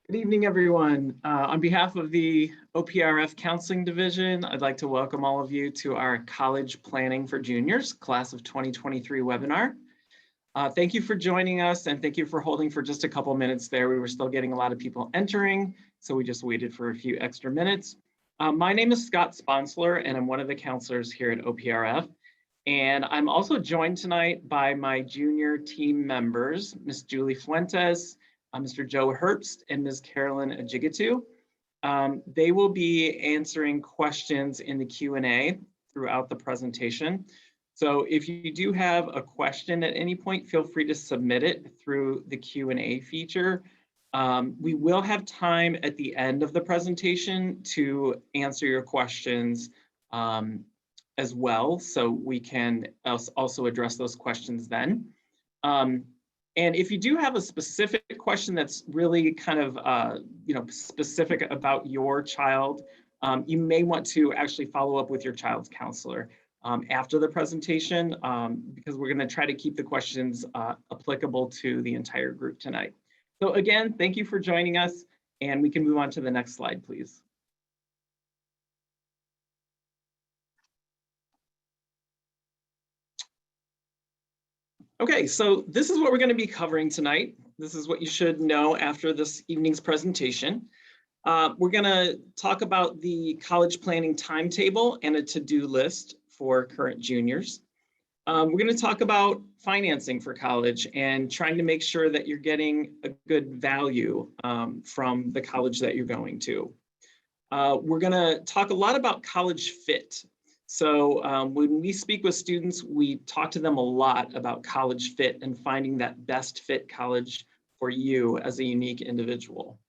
Good evening, everyone. On behalf of the OPRF Counseling Division, I'd like to welcome all of you to our College Planning for Juniors Class of 2023 webinar. Thank you for joining us, and thank you for holding for just a couple minutes there. We were still getting a lot of people entering, so we just waited for a few extra minutes. My name is Scott Sponsler, and I'm one of the counselors here at OPRF. And I'm also joined tonight by my junior team members, Ms. Julie Fuentes, Mr. Joe Herbst, and Ms. Carolyn Ajigatu. They will be answering questions in the Q&A throughout the presentation. So if you do have a question at any point, feel free to submit it through the Q&A feature. We will have time at the end of the presentation to answer your questions as well, so we can also address those questions then. And if you do have a specific question that's really kind of specific about your child, you may want to actually follow up with your child's counselor after the presentation, because we're going to try to keep the questions applicable to the entire group tonight. So again, thank you for joining us, and we can move on to the next slide, please. Okay, so this is what we're going to be covering tonight. This is what you should know after this evening's presentation. We're going to talk about the college planning timetable and a to-do list for current juniors. We're going to talk about financing for college and trying to make sure that you're getting a good value from the college that you're going to. We're going to talk a lot about college fit. So when we speak with students, we talk to them a lot about college fit and finding that best fit college for you as a unique individual.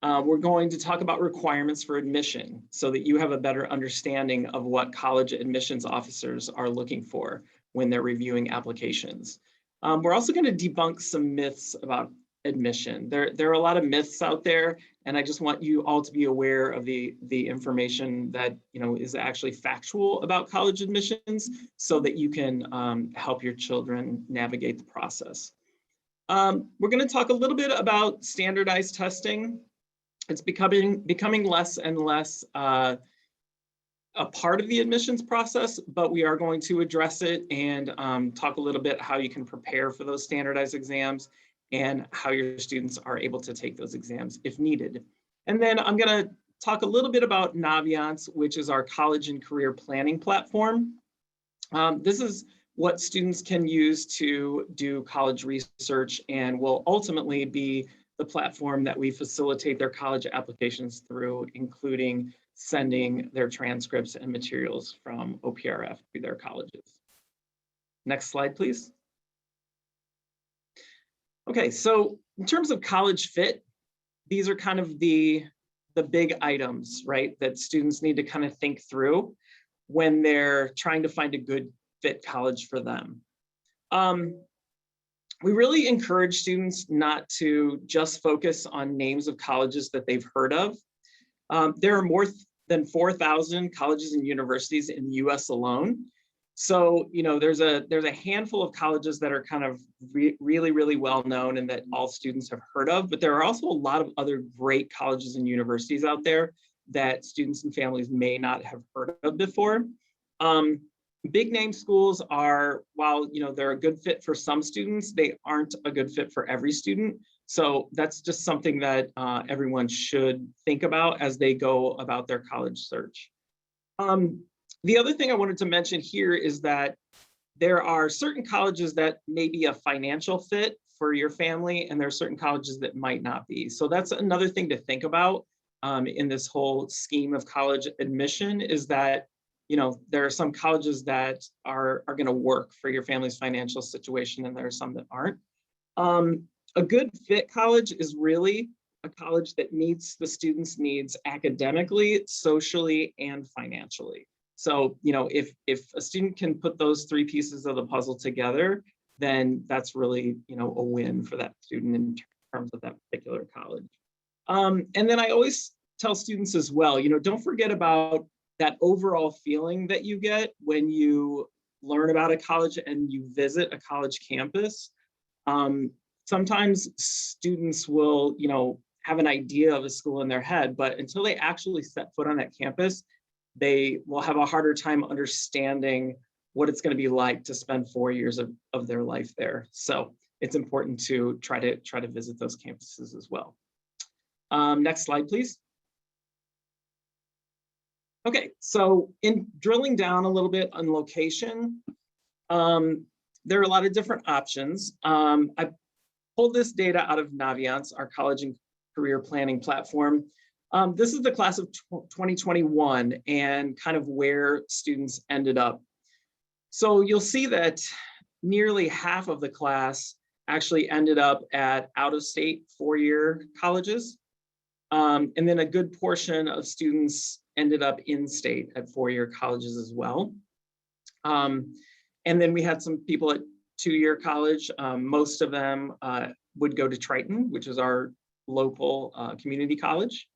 We're going to talk about requirements for admission so that you have a better understanding of what college admissions officers are looking for when they're reviewing applications. We're also going to debunk some myths about admission. There are a lot of myths out there, and I just want you all to be aware of the information that is actually factual about college admissions so that you can help your children navigate the process. We're going to talk a little bit about standardized testing. It's becoming less and less a part of the admissions process, but we are going to address it and talk a little bit how you can prepare for those standardized exams and how your students are able to take those exams if needed. And then I'm going to talk a little bit about Naviance, which is our college and career planning platform. This is what students can use to do college research and will ultimately be the platform that we facilitate their college applications through, including sending their transcripts and materials from OPRF to their colleges. Next slide, please. Okay, so in terms of college fit, these are kind of the big items, right, that students need to kind of think through when they're trying to find a good fit college for them. We really encourage students not to just focus on names of colleges that they've heard of. There are more than 4,000 colleges and universities in the US alone. So, there's a handful of colleges that are kind of really, really well known and that all students have heard of, but there are also a lot of other great colleges and universities out there that students and families may not have heard of before. Big name schools are, while they're a good fit for some students, they aren't a good fit for every student. So that's just something that everyone should think about as they go about their college search. The other thing I wanted to mention here is that there are certain colleges that may be a financial fit for your family, and there are certain colleges that might not be. So that's another thing to think about in this whole scheme of college admission, is that there are some colleges that are going to work for your family's financial situation, and there are some that aren't. A good fit college is really a college that meets the student's needs academically, socially, and financially. So, if a student can put those three pieces of the puzzle together, then that's really, a win for that student in terms of that particular college. And then I always tell students as well, don't forget about that overall feeling that you get when you learn about a college and you visit a college campus. Sometimes students will, have an idea of a school in their head, but until they actually set foot on that campus, they will have a harder time understanding what it's going to be like to spend 4 years of their life there. So it's important to try to visit those campuses as well. Next slide, please. Okay, so in drilling down a little bit on location, there are a lot of different options. I pulled this data out of Naviance, our college and career planning platform. This is the class of 2021 and kind of where students ended up. So you'll see that nearly half of the class actually ended up at out-of-state four-year colleges. And then a good portion of students ended up in-state at four-year colleges as well. And then we had some people at two-year college. Most of them would go to Triton, which is our local community college.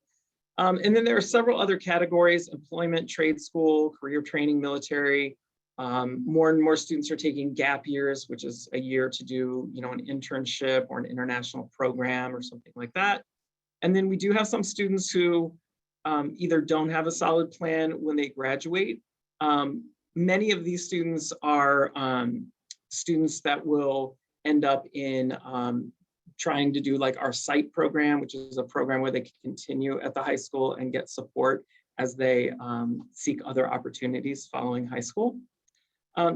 And then there are several other categories: employment, trade school, career training, military. More and more students are taking gap years, which is a year to do, an internship or an international program or something like that. And then we do have some students who either don't have a solid plan when they graduate. Many of these students are students that will end up in trying to do like our SITE program, which is a program where they can continue at the high school and get support as they seek other opportunities following high school.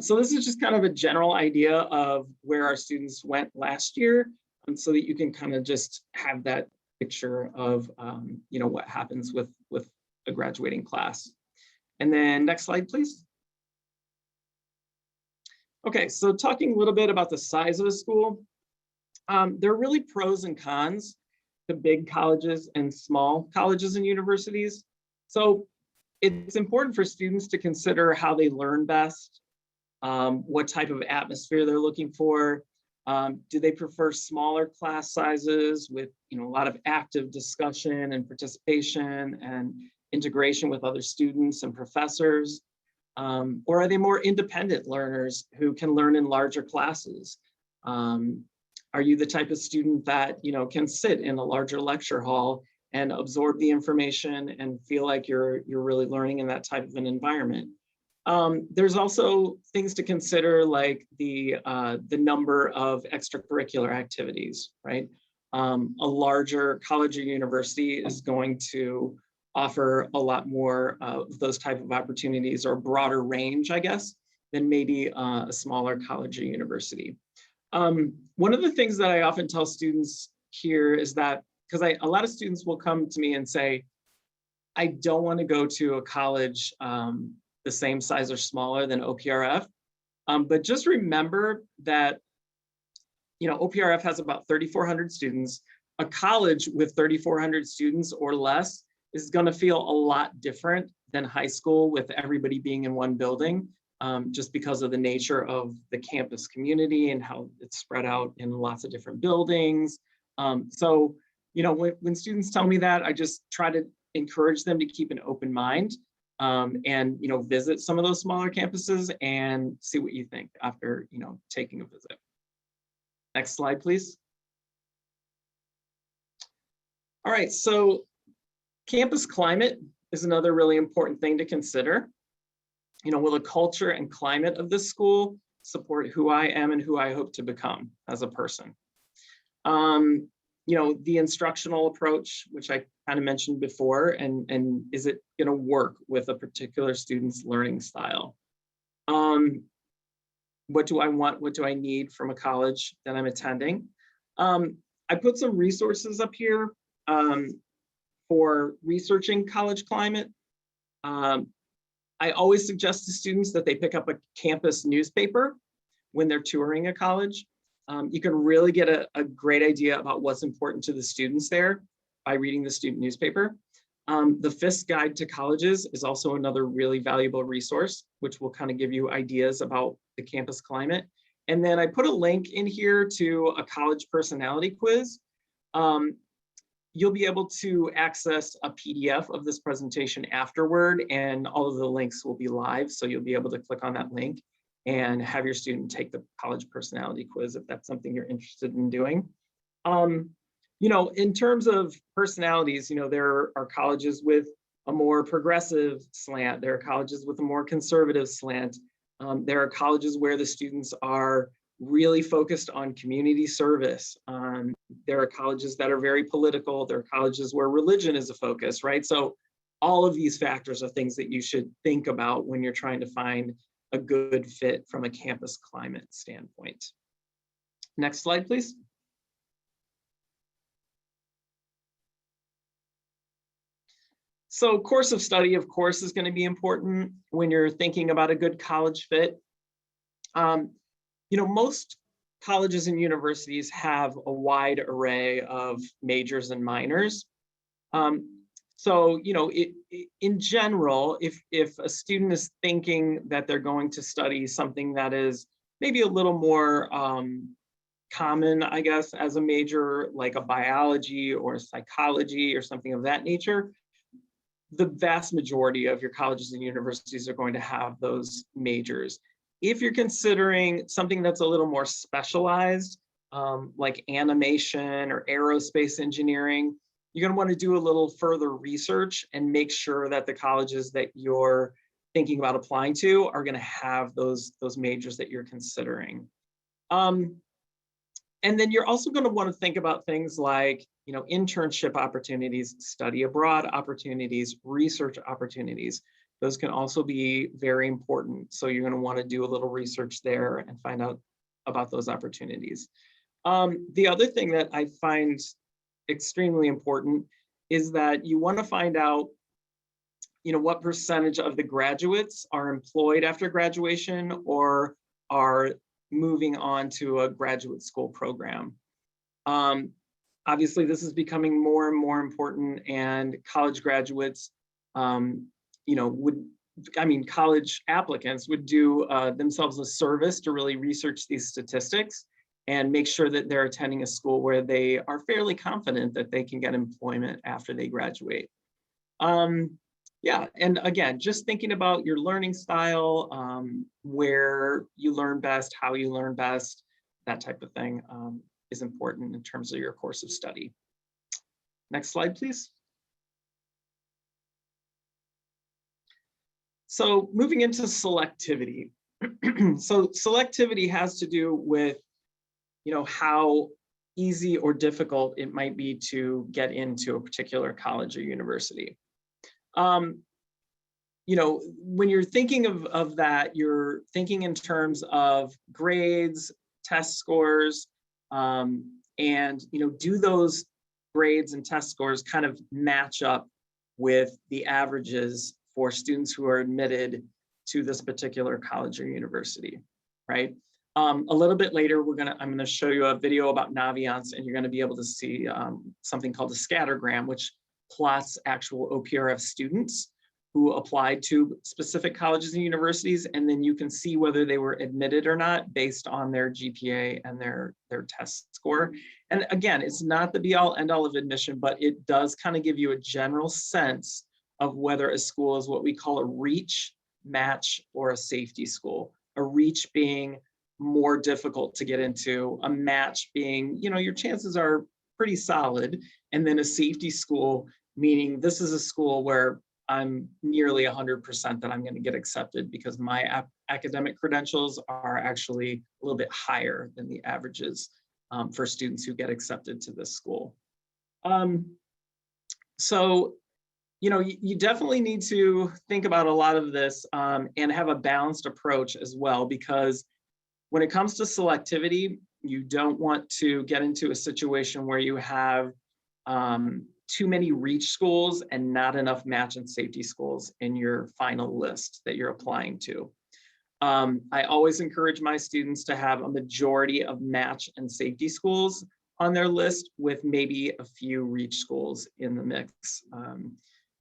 So this is just kind of a general idea of where our students went last year, so that you can kind of just have that picture of what happens with a graduating class. And then next slide, please. Okay, so talking a little bit about the size of a school. There are really pros and cons to big colleges and small colleges and universities. So it's important for students to consider how they learn best, what type of atmosphere they're looking for. Do they prefer smaller class sizes with a lot of active discussion and participation and integration with other students and professors? Or are they more independent learners who can learn in larger classes? Are you the type of student that can sit in a larger lecture hall and absorb the information and feel like you're really learning in that type of an environment? There's also things to consider, like the number of extracurricular activities, right? A larger college or university is going to offer a lot more of those type of opportunities, or a broader range, I guess, than maybe a smaller college or university. One of the things that I often tell students here is that, because a lot of students will come to me and say, I don't want to go to a college the same size or smaller than OPRF, but just remember that OPRF has about 3,400 students. A college with 3,400 students or less is going to feel a lot different than high school with everybody being in one building, just because of the nature of the campus community and how it's spread out in lots of different buildings. So when students tell me that, I just try to encourage them to keep an open mind, and visit some of those smaller campuses and see what you think after taking a visit. Next slide, please. All right, so campus climate is another really important thing to consider. Will the culture and climate of this school support who I am and who I hope to become as a person? The instructional approach, which I kind of mentioned before, and is it going to work with a particular student's learning style? What do I want? What do I need from a college that I'm attending? I put some resources up here for researching college climate. I always suggest to students that they pick up a campus newspaper when they're touring a college. You can really get a great idea about what's important to the students there by reading the student newspaper. The FISC Guide to Colleges is also another really valuable resource, which will kind of give you ideas about the campus climate. And then I put a link in here to a college personality quiz. You'll be able to access a PDF of this presentation afterward, and all of the links will be live. So you'll be able to click on that link and have your student take the college personality quiz if that's something you're interested in doing. In terms of personalities, there are colleges with a more progressive slant. There are colleges with a more conservative slant. There are colleges where the students are really focused on community service. There are colleges that are very political. There are colleges where religion is a focus, right? So all of these factors are things that you should think about when you're trying to find a good fit from a campus climate standpoint. Next slide, please. So course of study, of course, is going to be important when you're thinking about a good college fit. Most colleges and universities have a wide array of majors and minors. So, in general, if a student is thinking that they're going to study something that is maybe a little more common, I guess, as a major, like a biology or psychology or something of that nature, the vast majority of your colleges and universities are going to have those majors. If you're considering something that's a little more specialized, like animation or aerospace engineering, you're going to want to do a little further research and make sure that the colleges that you're thinking about applying to are going to have those majors that you're considering. And then you're also going to want to think about things like, internship opportunities, study abroad opportunities, research opportunities. Those can also be very important. So you're going to want to do a little research there and find out about those opportunities. The other thing that I find extremely important is that you want to find out, what percentage of the graduates are employed after graduation or are moving on to a graduate school program. Obviously, this is becoming more and more important, and college graduates, college applicants would do themselves a service to really research these statistics and make sure that they're attending a school where they are fairly confident that they can get employment after they graduate. Yeah, and again, just thinking about your learning style, where you learn best, how you learn best, that type of thing is important in terms of your course of study. Next slide, please. So moving into selectivity. So selectivity has to do with, how easy or difficult it might be to get into a particular college or university. When you're thinking of that, you're thinking in terms of grades, test scores, and do those grades and test scores kind of match up with the averages for students who are admitted to this particular college or university, right? A little bit later, I'm gonna show you a video about Naviance, and you're gonna be able to see something called a scattergram, which plots actual OPRF students who applied to specific colleges and universities, and then you can see whether they were admitted or not based on their GPA and their test score. And again, it's not the be all end all of admission, but it does kind of give you a general sense of whether a school is what we call a reach, match, or a safety school. A reach being more difficult to get into, a match being, your chances are pretty solid, and then a safety school, meaning this is a school where I'm nearly 100% that I'm going to get accepted because my academic credentials are actually a little bit higher than the averages for students who get accepted to this school. So, you definitely need to think about a lot of this and have a balanced approach as well, because when it comes to selectivity, you don't want to get into a situation where you have too many reach schools and not enough match and safety schools in your final list that you're applying to. I always encourage my students to have a majority of match and safety schools on their list with maybe a few reach schools in the mix.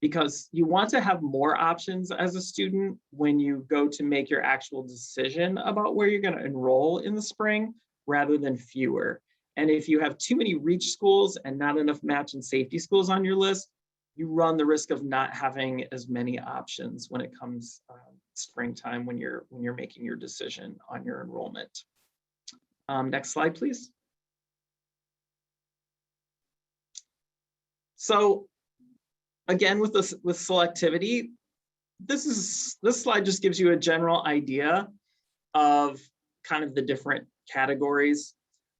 Because you want to have more options as a student when you go to make your actual decision about where you're going to enroll in the spring rather than fewer. And if you have too many reach schools and not enough match and safety schools on your list, you run the risk of not having as many options when it comes springtime when you're making your decision on your enrollment. Next slide, please. So again, with selectivity, this slide just gives you a general idea of kind of the different categories.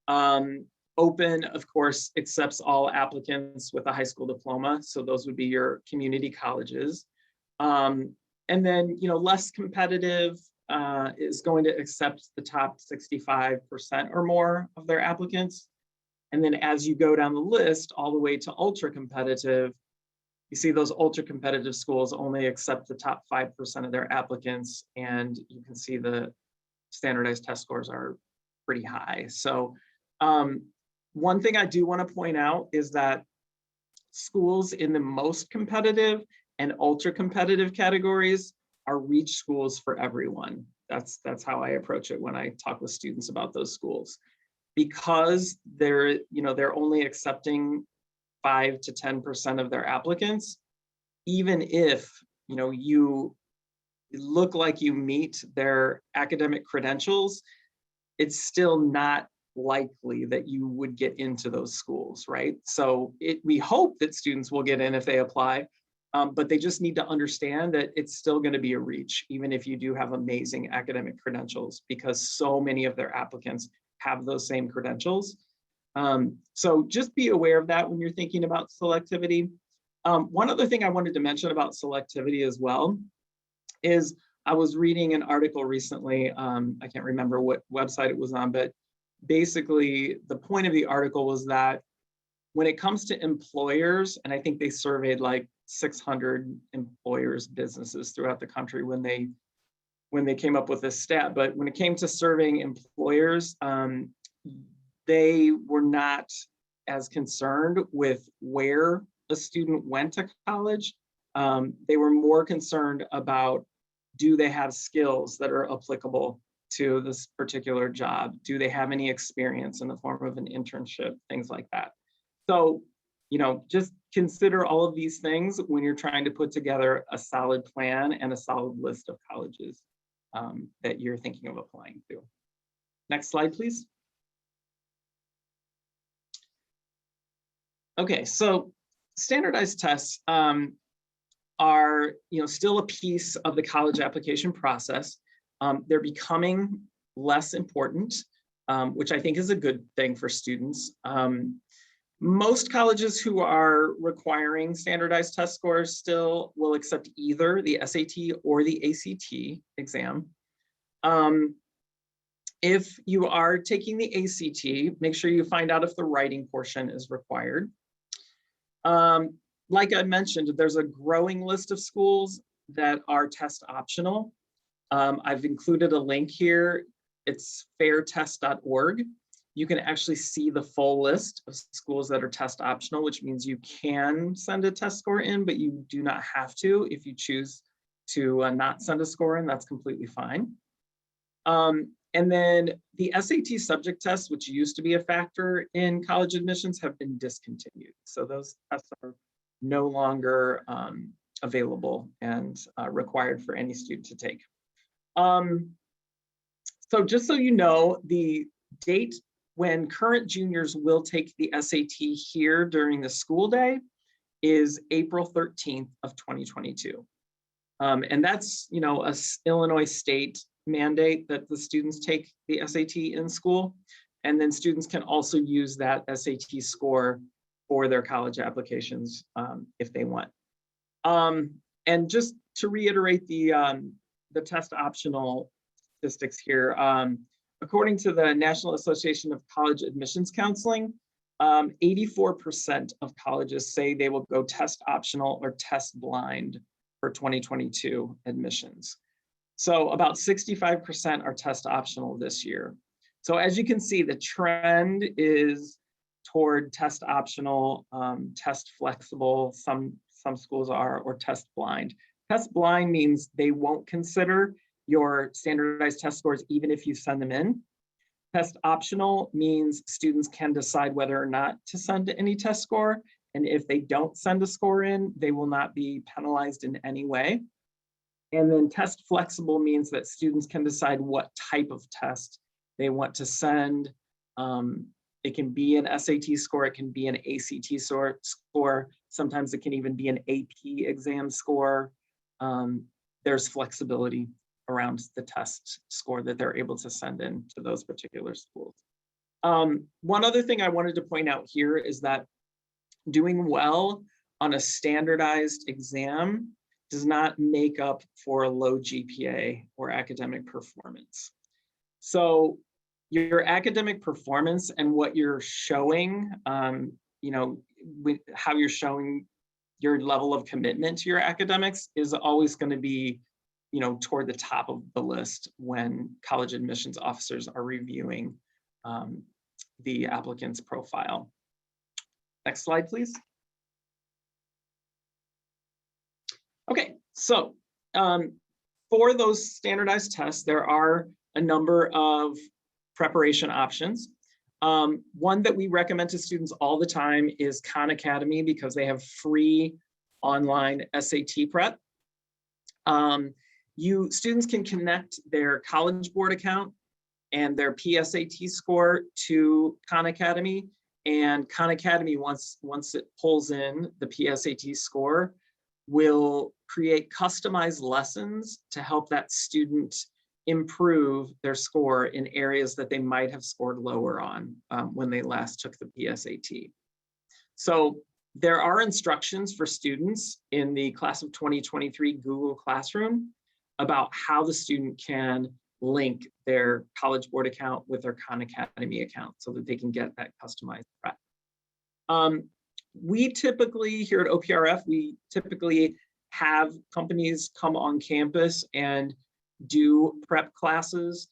Open, of course, accepts all applicants with a high school diploma. So those would be your community colleges. And then, less competitive is going to accept the top 65% or more of their applicants. And then as you go down the list, all the way to ultra competitive, you see those ultra competitive schools only accept the top 5% of their applicants. And you can see the standardized test scores are pretty high. So one thing I do want to point out is that schools in the most competitive and ultra competitive categories are reach schools for everyone. That's how I approach it when I talk with students about those schools, because they're only accepting 5 to 10% of their applicants. Even if you look like you meet their academic credentials, it's still not likely that you would get into those schools, right? So we hope that students will get in if they apply, but they just need to understand that it's still going to be a reach, even if you do have amazing academic credentials, because so many of their applicants have those same credentials. So just be aware of that when you're thinking about selectivity. One other thing I wanted to mention about selectivity as well is I was reading an article recently. I can't remember what website it was on, but basically the point of the article was that when it comes to employers, and I think they surveyed like 600 employers, businesses throughout the country when they came up with this stat, but when it came to surveying employers, they were not as concerned with where a student went to college. They were more concerned about, do they have skills that are applicable to this particular job? Do they have any experience in the form of an internship, things like that? So, just consider all of these things when you're trying to put together a solid plan and a solid list of colleges that you're thinking of applying to. Next slide, please. Okay, so standardized tests are still a piece of the college application process. They're becoming less important, which I think is a good thing for students. Most colleges who are requiring standardized test scores still will accept either the SAT or the ACT exam. If you are taking the ACT, make sure you find out if the writing portion is required. Like I mentioned, there's a growing list of schools that are test optional. I've included a link here. It's fairtest.org. You can actually see the full list of schools that are test optional, which means you can send a test score in, but you do not have to. If you choose to not send a score in, that's completely fine. And then the SAT subject tests, which used to be a factor in college admissions, have been discontinued. So those tests are no longer available and required for any student to take. So just so you know, the date when current juniors will take the SAT here during the school day is April 13th of 2022. And that's, a Illinois state mandate that the students take the SAT in school. And then students can also use that SAT score for their college applications if they want. And just to reiterate the test optional statistics here, according to the National Association of College Admissions Counseling, 84% of colleges say they will go test optional or test blind for 2022 admissions. So about 65% are test optional this year. So as you can see, the trend is toward test optional, test flexible, some schools are, or test blind. Test blind means they won't consider your standardized test scores even if you send them in. Test optional means students can decide whether or not to send any test score. And if they don't send a score in, they will not be penalized in any way. And then test flexible means that students can decide what type of test they want to send It can be an SAT score, it can be an ACT score. Sometimes it can even be an AP exam score. There's flexibility around the test score that they're able to send in to those particular schools. One other thing I wanted to point out here is that doing well on a standardized exam does not make up for a low GPA or academic performance. So your academic performance and what you're showing, you know, how you're showing your level of commitment to your academics is always going to be, you know, toward the top of the list when college admissions officers are reviewing the applicant's profile. Next slide, please. Okay, so for those standardized tests, there are a number of preparation options. One that we recommend to students all the time is Khan Academy because they have free online SAT prep. Students can connect their College Board account and their PSAT score to Khan Academy, and Khan Academy, once it pulls in the PSAT score, will create customized lessons to help that student improve their score in areas that they might have scored lower on when they last took the PSAT. So there are instructions for students in the class of 2023 Google Classroom about how the student can link their College Board account with their Khan Academy account so that they can get that customized prep. We typically, here at OPRF, we typically have companies come on campus and do prep classes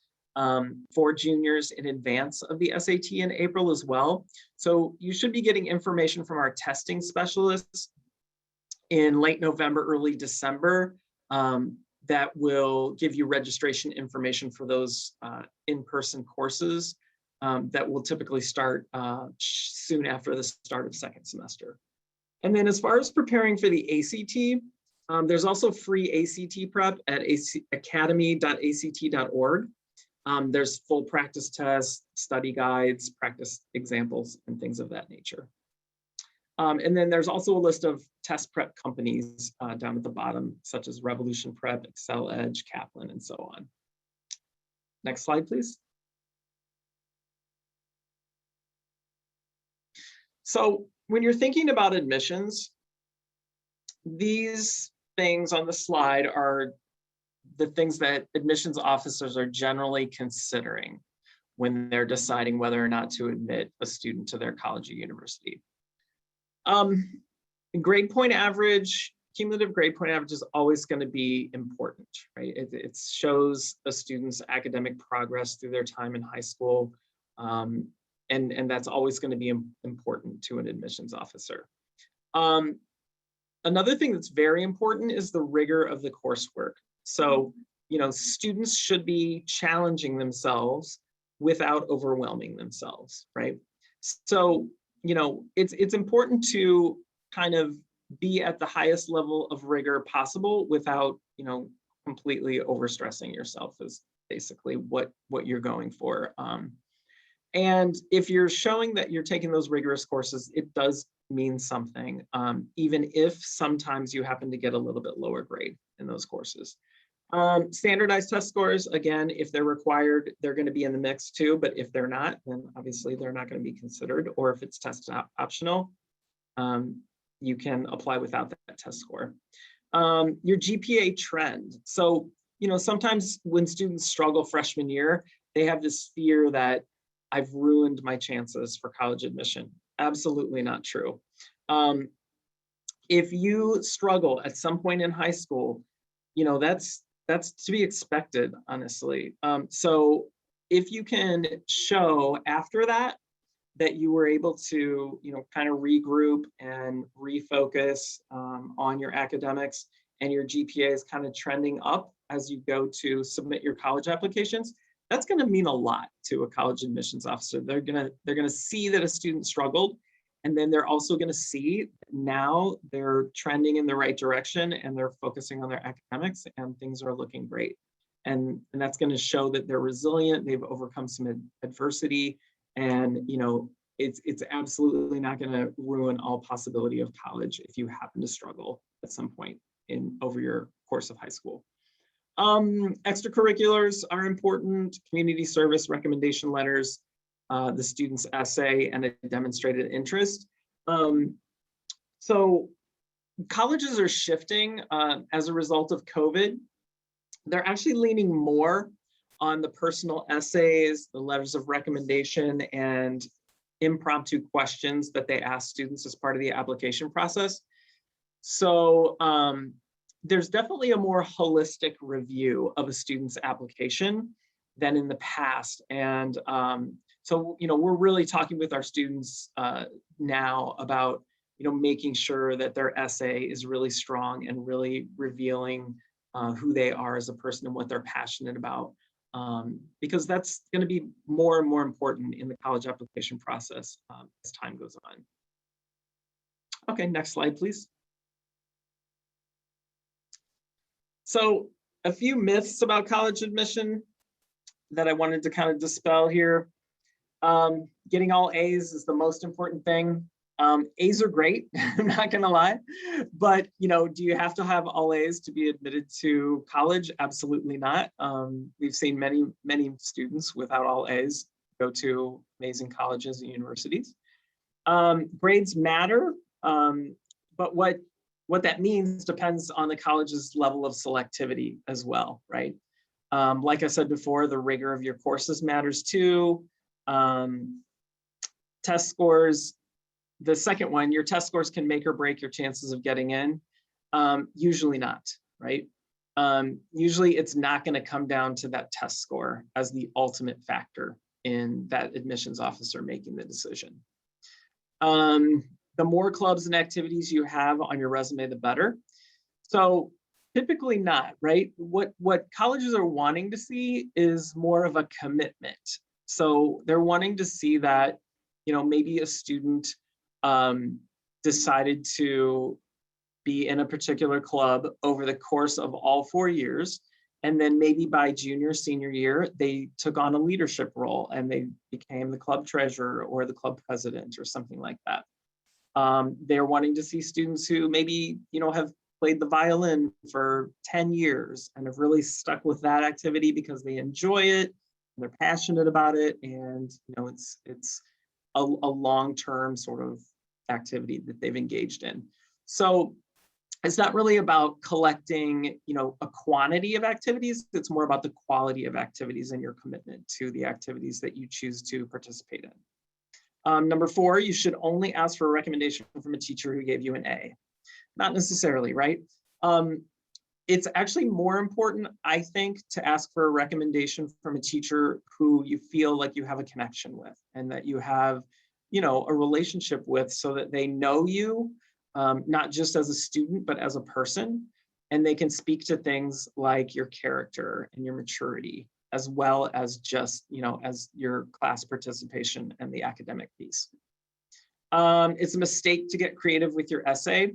for juniors in advance of the SAT in April as well. So you should be getting information from our testing specialists in late November, early December that will give you registration information for those in-person courses that will typically start soon after the start of second semester. And then as far as preparing for the ACT, there's also free ACT prep at academy.act.org. There's full practice tests, study guides, practice examples, and things of that nature. And then there's also a list of test prep companies down at the bottom, such as Revolution Prep, Excel Edge, Kaplan, and so on. Next slide, please. So when you're thinking about admissions, these things on the slide are the things that admissions officers are generally considering when they're deciding whether or not to admit a student to their college or university. Grade point average, cumulative grade point average is always going to be important, right? It shows a student's academic progress through their time in high school. And that's always going to be important to an admissions officer. Another thing that's very important is the rigor of the coursework. So, you know, students should be challenging themselves without overwhelming themselves, right? So, you know, it's important to kind of be at the highest level of rigor possible without, you know, completely overstressing yourself is basically what you're going for. And if you're showing that you're taking those rigorous courses, it does mean something, even if sometimes you happen to get a little bit lower grade in those courses. Standardized test scores, again, if they're required, they're going to be in the mix too, but if they're not, then obviously they're not going to be considered, or if it's test optional, you can apply without that test score. Your GPA trend. So, you know, sometimes when students struggle freshman year, they have this fear that I've ruined my chances for college admission. Absolutely not true. If you struggle at some point in high school, you know, that's to be expected, honestly. So if you can show after that you were able to, you know, kind of regroup and refocus on your academics, and your GPA is kind of trending up as you go to submit your college applications, that's going to mean a lot to a college admissions officer. They're gonna see that a student struggled, and then they're also going to see now they're trending in the right direction and they're focusing on their academics and things are looking great. And that's going to show that they're resilient, they've overcome some adversity, and, you know, it's absolutely not going to ruin all possibility of college if you happen to struggle at some point in over your course of high school. Extracurriculars are important: community service, recommendation letters, the student's essay, and a demonstrated interest. So colleges are shifting as a result of COVID. They're actually leaning more on the personal essays, the letters of recommendation, and impromptu questions that they ask students as part of the application process. So there's definitely a more holistic review of a student's application than in the past. And so, we're really talking with our students now about, making sure that their essay is really strong and really revealing who they are as a person and what they're passionate about. Because that's going to be more and more important in the college application process as time goes on. Okay, next slide, please. So a few myths about college admission that I wanted to kind of dispel here. Getting all A's is the most important thing. A's are great, I'm not gonna lie, but do you have to have all A's to be admitted to college? Absolutely not. We've seen many students without all A's go to amazing colleges and universities. Grades matter, but what that means depends on the college's level of selectivity as well, right? Like I said before, the rigor of your courses matters too. Test scores. The second one, your test scores can make or break your chances of getting in. Usually not, right? Usually it's not going to come down to that test score as the ultimate factor in that admissions officer making the decision. The more clubs and activities you have on your resume, the better. So typically not, right? What colleges are wanting to see is more of a commitment. So they're wanting to see that, maybe a student decided to be in a particular club over the course of all 4 years. And then maybe by junior, senior year, they took on a leadership role and they became the club treasurer or the club president or something like that. They're wanting to see students who maybe, have played the violin for 10 years and have really stuck with that activity because they enjoy it, and they're passionate about it, and it's a long-term sort of activity that they've engaged in. So it's not really about collecting, a quantity of activities. It's more about the quality of activities and your commitment to the activities that you choose to participate in. Number 4, you should only ask for a recommendation from a teacher who gave you an A. Not necessarily, right? It's actually more important, I think, to ask for a recommendation from a teacher who you feel like you have a connection with and that you have, a relationship with, so that they know you, not just as a student, but as a person. And they can speak to things like your character and your maturity, as well as just, as your class participation and the academic piece. It's a mistake to get creative with your essay.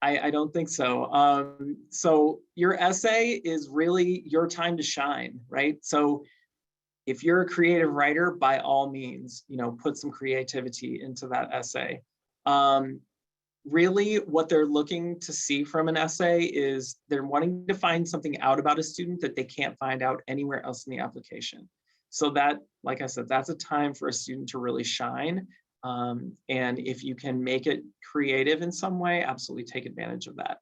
I don't think so. So your essay is really your time to shine, right? So if you're a creative writer, by all means, put some creativity into that essay. Really, what they're looking to see from an essay is they're wanting to find something out about a student that they can't find out anywhere else in the application. So that, like I said, that's a time for a student to really shine. And if you can make it creative in some way, absolutely take advantage of that.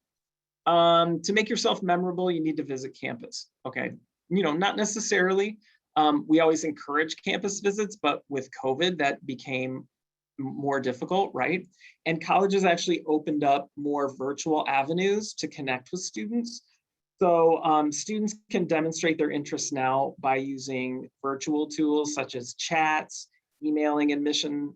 To make yourself memorable, you need to visit campus. Okay, not necessarily. We always encourage campus visits, but with COVID, that became more difficult, right? And colleges actually opened up more virtual avenues to connect with students. So students can demonstrate their interests now by using virtual tools such as chats, emailing admission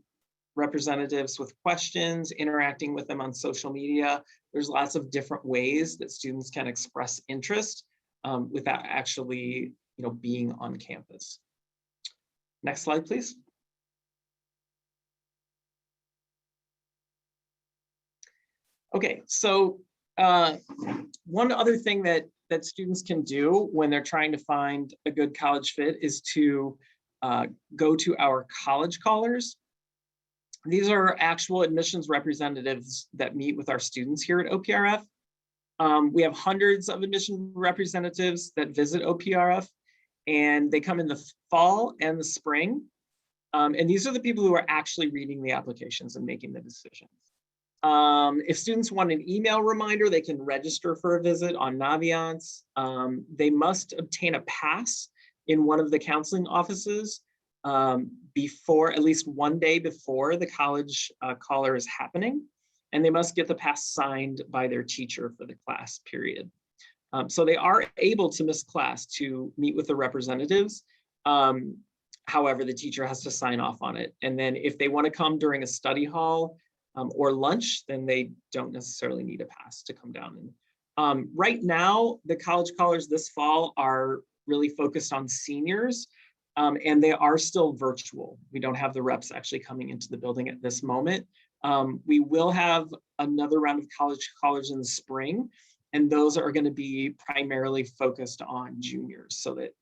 representatives with questions, interacting with them on social media. There's lots of different ways that students can express interest without actually, being on campus. Next slide, please. Okay, so one other thing that students can do when they're trying to find a good college fit is to go to our college callers. These are actual admissions representatives that meet with our students here at OPRF. We have hundreds of admission representatives that visit OPRF, and they come in the fall and the spring. And these are the people who are actually reading the applications and making the decisions. If students want an email reminder, they can register for a visit on Naviance. They must obtain a pass in one of the counseling offices before, at least one day before the college caller is happening. And they must get the pass signed by their teacher for the class period. So they are able to miss class to meet with the representatives. However, the teacher has to sign off on it. And then if they want to come during a study hall or lunch, then they don't necessarily need a pass to come down. And right now, the college callers this fall are really focused on seniors, and they are still virtual. We don't have the reps actually coming into the building at this moment. We will have another round of college callers in the spring, and those are going to be primarily focused on juniors so that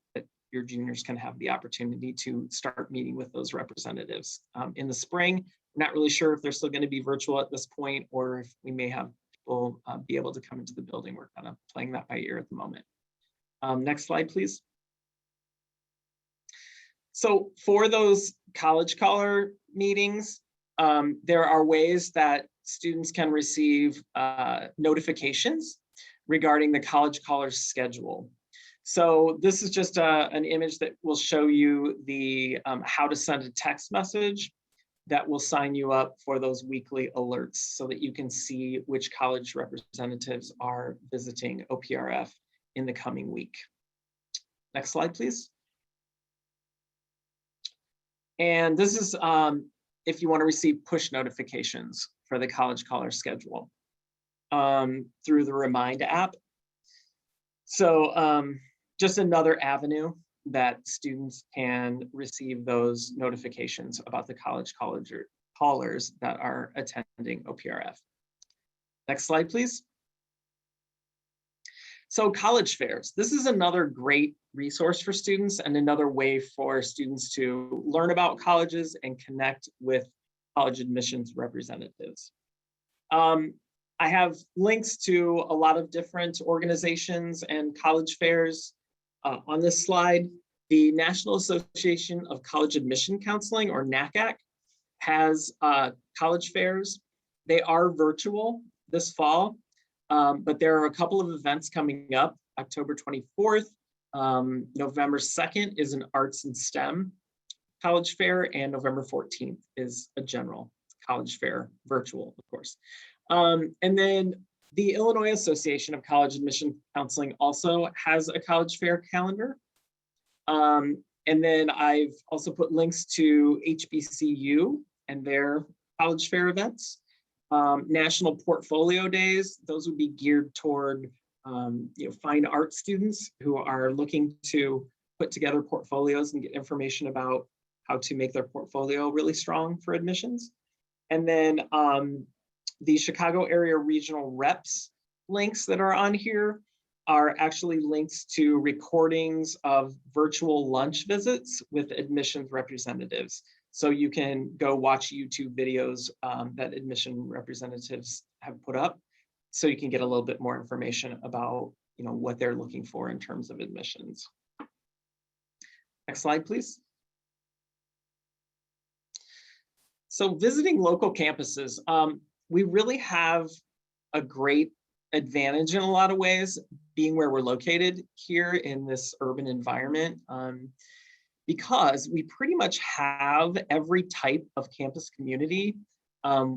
your juniors can have the opportunity to start meeting with those representatives in the spring. We're not really sure if they're still going to be virtual at this point or if we may have people be able to come into the building. We're kind of playing that by ear at the moment. Next slide, please. So for those college caller meetings, there are ways that students can receive notifications regarding the college caller's schedule. So this is just an image that will show you the how to send a text message that will sign you up for those weekly alerts so that you can see which college representatives are visiting OPRF in the coming week. Next slide, please. And this is if you want to receive push notifications for the college caller schedule through the Remind app. So just another avenue that students can receive those notifications about the college callers that are attending OPRF. Next slide, please. So college fairs. This is another great resource for students and another way for students to learn about colleges and connect with college admissions representatives. I have links to a lot of different organizations and college fairs on this slide. The National Association of College Admission Counseling, or NACAC, has college fairs. They are virtual this fall, but there are a couple of events coming up. October 24th, November 2nd is an arts and STEM college fair, and November 14th is a general college fair, virtual, of course. And then the Illinois Association of College Admission Counseling also has a college fair calendar. And then I've also put links to HBCU and their college fair events. National Portfolio Days, those would be geared toward fine art students who are looking to put together portfolios and get information about how to make their portfolio really strong for admissions. And then the Chicago area regional reps links that are on here are actually links to recordings of virtual lunch visits with admissions representatives. So you can go watch YouTube videos that admission representatives have put up, so you can get a little bit more information about what they're looking for in terms of admissions. Next slide, please. So visiting local campuses, we really have a great advantage in a lot of ways, being where we're located here in this urban environment, because we pretty much have every type of campus community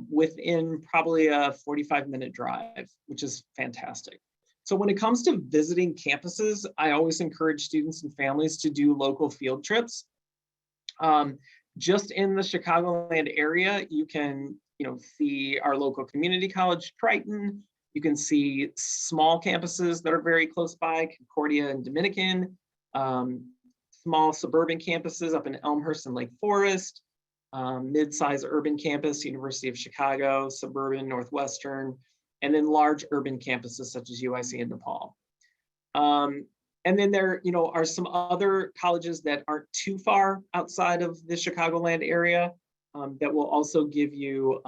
within probably a 45-minute drive, which is fantastic. So when it comes to visiting campuses, I always encourage students and families to do local field trips. Just in the Chicagoland area, you can see our local community college, Triton. You can see small campuses that are very close by, Concordia and Dominican, small suburban campuses up in Elmhurst and Lake Forest, mid-size urban campus, University of Chicago, suburban, Northwestern, and then large urban campuses such as UIC and DePaul. And then there are some other colleges that aren't too far outside of the Chicagoland area. that will also give you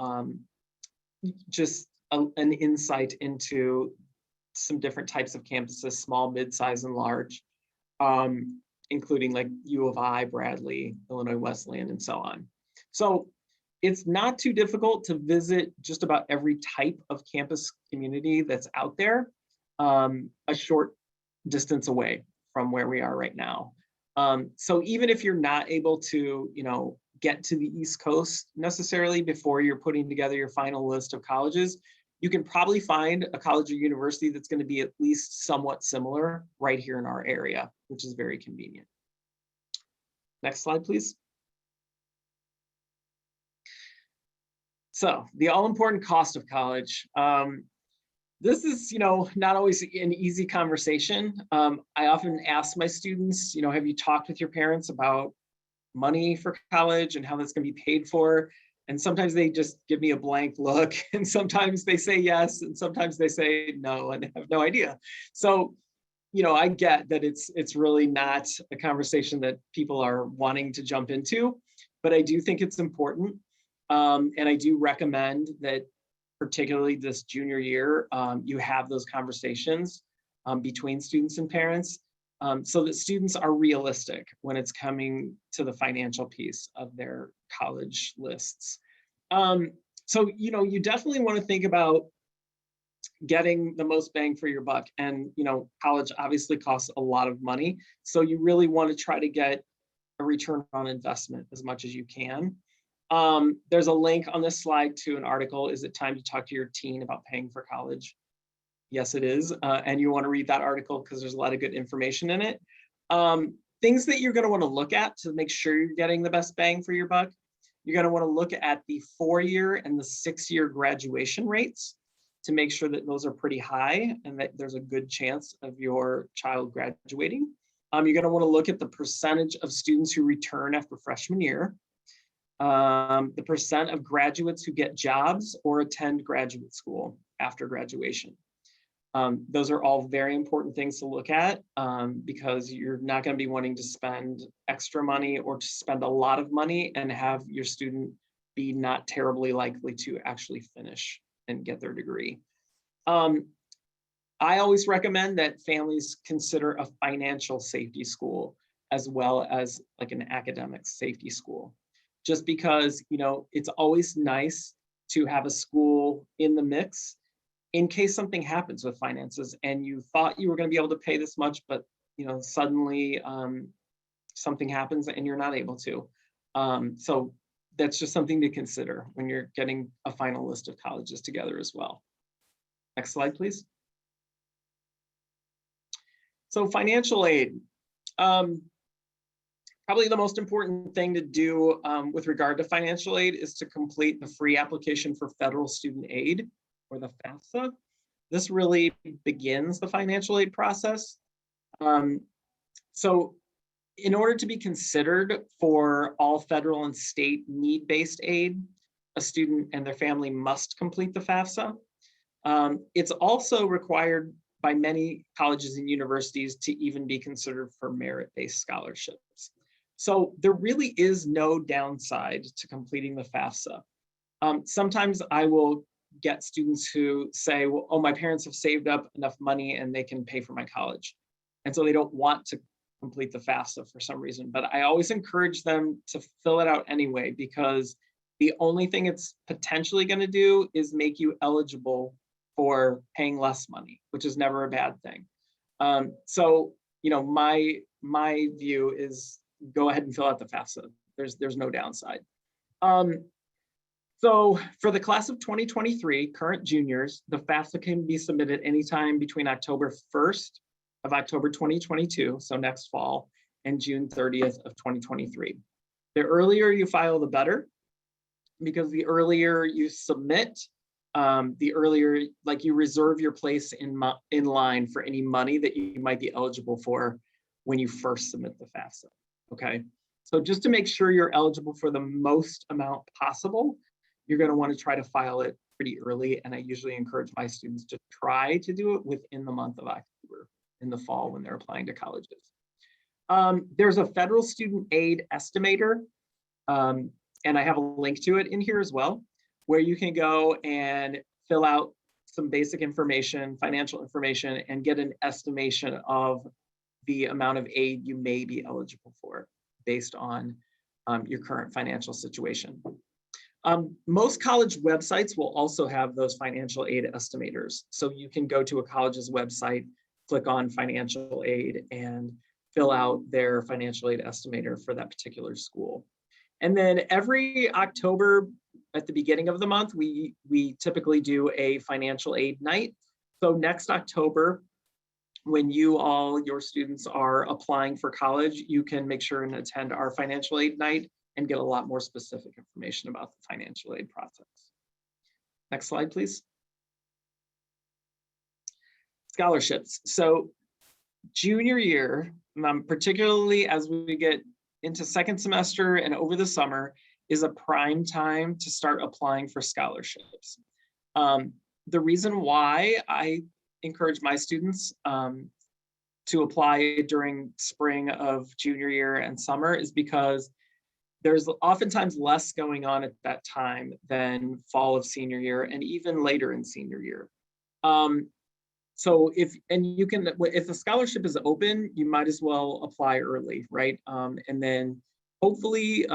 just an insight into some different types of campuses, small, mid-size, and large, including like U of I, Bradley, Illinois Wesleyan, and so on. So it's not too difficult to visit just about every type of campus community that's out there, a short distance away from where we are right now. So even if you're not able to, get to the East Coast necessarily before you're putting together your final list of colleges, you can probably find a college or university that's going to be at least somewhat similar right here in our area, which is very convenient. Next slide, please. So the all-important cost of college. This is, not always an easy conversation. I often ask my students, have you talked with your parents about money for college and how that's going to be paid for? And sometimes they just give me a blank look, and sometimes they say yes, and sometimes they say no, and have no idea. So, I get that it's really not a conversation that people are wanting to jump into, but I do think it's important. And I do recommend that, particularly this junior year, you have those conversations between students and parents, so that students are realistic when it's coming to the financial piece of their college lists. So, you definitely want to think about getting the most bang for your buck. And, college obviously costs a lot of money. So you really want to try to get a return on investment as much as you can. There's a link on this slide to an article, Is It Time to Talk to Your Teen About Paying for College? Yes, it is. And you want to read that article because there's a lot of good information in it. Things that you're going to want to look at to make sure you're getting the best bang for your buck. You're going to want to look at the 4-year and the 6-year graduation rates to make sure that those are pretty high and that there's a good chance of your child graduating. You're going to want to look at the percentage of students who return after freshman year, the percent of graduates who get jobs or attend graduate school after graduation. Those are all very important things to look at, because you're not going to be wanting to spend extra money or to spend a lot of money and have your student be not terribly likely to actually finish and get their degree. I always recommend that families consider a financial safety school as well as like an academic safety school, just because, it's always nice to have a school in the mix in case something happens with finances and you thought you were going to be able to pay this much, but suddenly something happens and you're not able to. So that's just something to consider when you're getting a final list of colleges together as well. Next slide, please. So financial aid. Probably the most important thing to do with regard to financial aid is to complete the free application for federal student aid, or the FAFSA. This really begins the financial aid process. So in order to be considered for all federal and state need-based aid, a student and their family must complete the FAFSA. It's also required by many colleges and universities to even be considered for merit-based scholarships. So there really is no downside to completing the FAFSA. Sometimes I will get students who say, well, oh, my parents have saved up enough money and they can pay for my college. And so they don't want to complete the FAFSA for some reason, but I always encourage them to fill it out anyway, because the only thing it's potentially going to do is make you eligible for paying less money, which is never a bad thing. So, my view is go ahead and fill out the FAFSA. There's no downside. So for the class of 2023, current juniors, the FAFSA can be submitted anytime between October 1st of October 2022, so next fall, and June 30th of 2023. The earlier you file, the better, because the earlier you submit, the earlier, like, you reserve your place in line for any money that you might be eligible for when you first submit the FAFSA, okay? So just to make sure you're eligible for the most amount possible, you're going to want to try to file it pretty early, and I usually encourage my students to try to do it within the month of October, in the fall when they're applying to colleges. There's a federal student aid estimator. And I have a link to it in here as well, where you can go and fill out some basic information, financial information, and get an estimation of the amount of aid you may be eligible for based on your current financial situation. Most college websites will also have those financial aid estimators. So you can go to a college's website, click on financial aid, and fill out their financial aid estimator for that particular school. And then every October, at the beginning of the month, we typically do a financial aid night. So next October, when your students are applying for college, you can make sure and attend our financial aid night and get a lot more specific information about the financial aid process. Next slide, please. Scholarships. So junior year, particularly as we get into second semester and over the summer, is a prime time to start applying for scholarships. The reason why I encourage my students to apply during spring of junior year and summer is because there's oftentimes less going on at that time than fall of senior year and even later in senior year. So if the scholarship is open, you might as well apply early, right? And then hopefully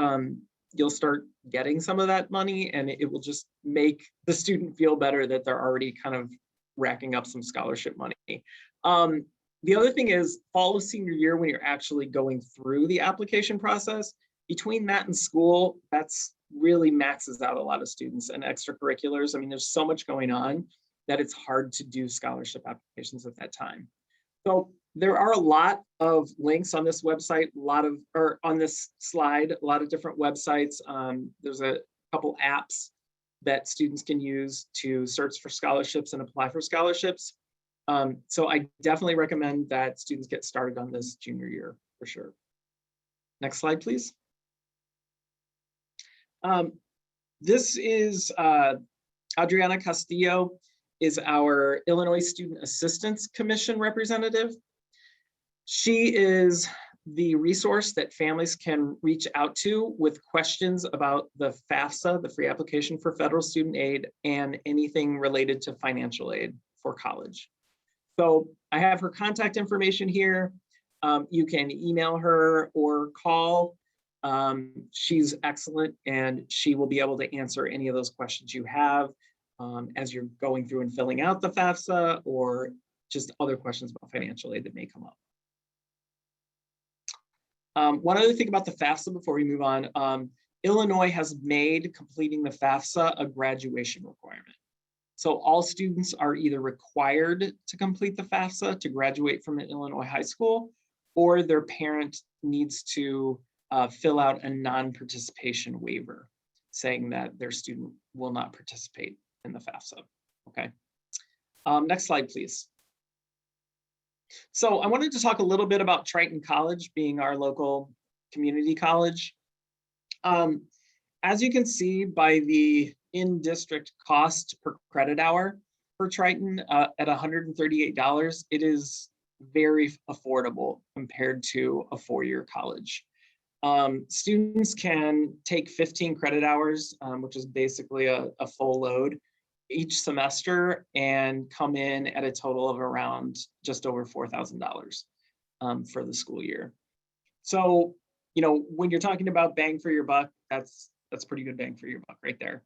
you'll start getting some of that money, and it will just make the student feel better that they're already kind of racking up some scholarship money. The other thing is fall of senior year, when you're actually going through the application process, between that and school, that's really maxes out a lot of students and extracurriculars. I mean, there's so much going on that it's hard to do scholarship applications at that time. So there are a lot of links on this website, on this slide, a lot of different websites. There's a couple apps that students can use to search for scholarships and apply for scholarships. So I definitely recommend that students get started on this junior year for sure. Next slide, please. This is Adriana Castillo, is our Illinois Student Assistance Commission representative. She is the resource that families can reach out to with questions about the FAFSA, the free application for federal student aid, and anything related to financial aid for college. So I have her contact information here. You can email her or call. She's excellent, and she will be able to answer any of those questions you have as you're going through and filling out the FAFSA, or just other questions about financial aid that may come up. One other thing about the FAFSA before we move on, Illinois has made completing the FAFSA a graduation requirement. So all students are either required to complete the FAFSA to graduate from an Illinois high school, or their parent needs to fill out a non-participation waiver saying that their student will not participate in the FAFSA, okay? Next slide, please. So I wanted to talk a little bit about Triton College being our local community college. As you can see by the in-district cost per credit hour for Triton at $138, it is very affordable compared to a four-year college. Students can take 15 credit hours, which is basically a full load each semester, and come in at a total of around just over $4,000 for the school year. So, you know, when you're talking about bang for your buck, that's pretty good bang for your buck right there.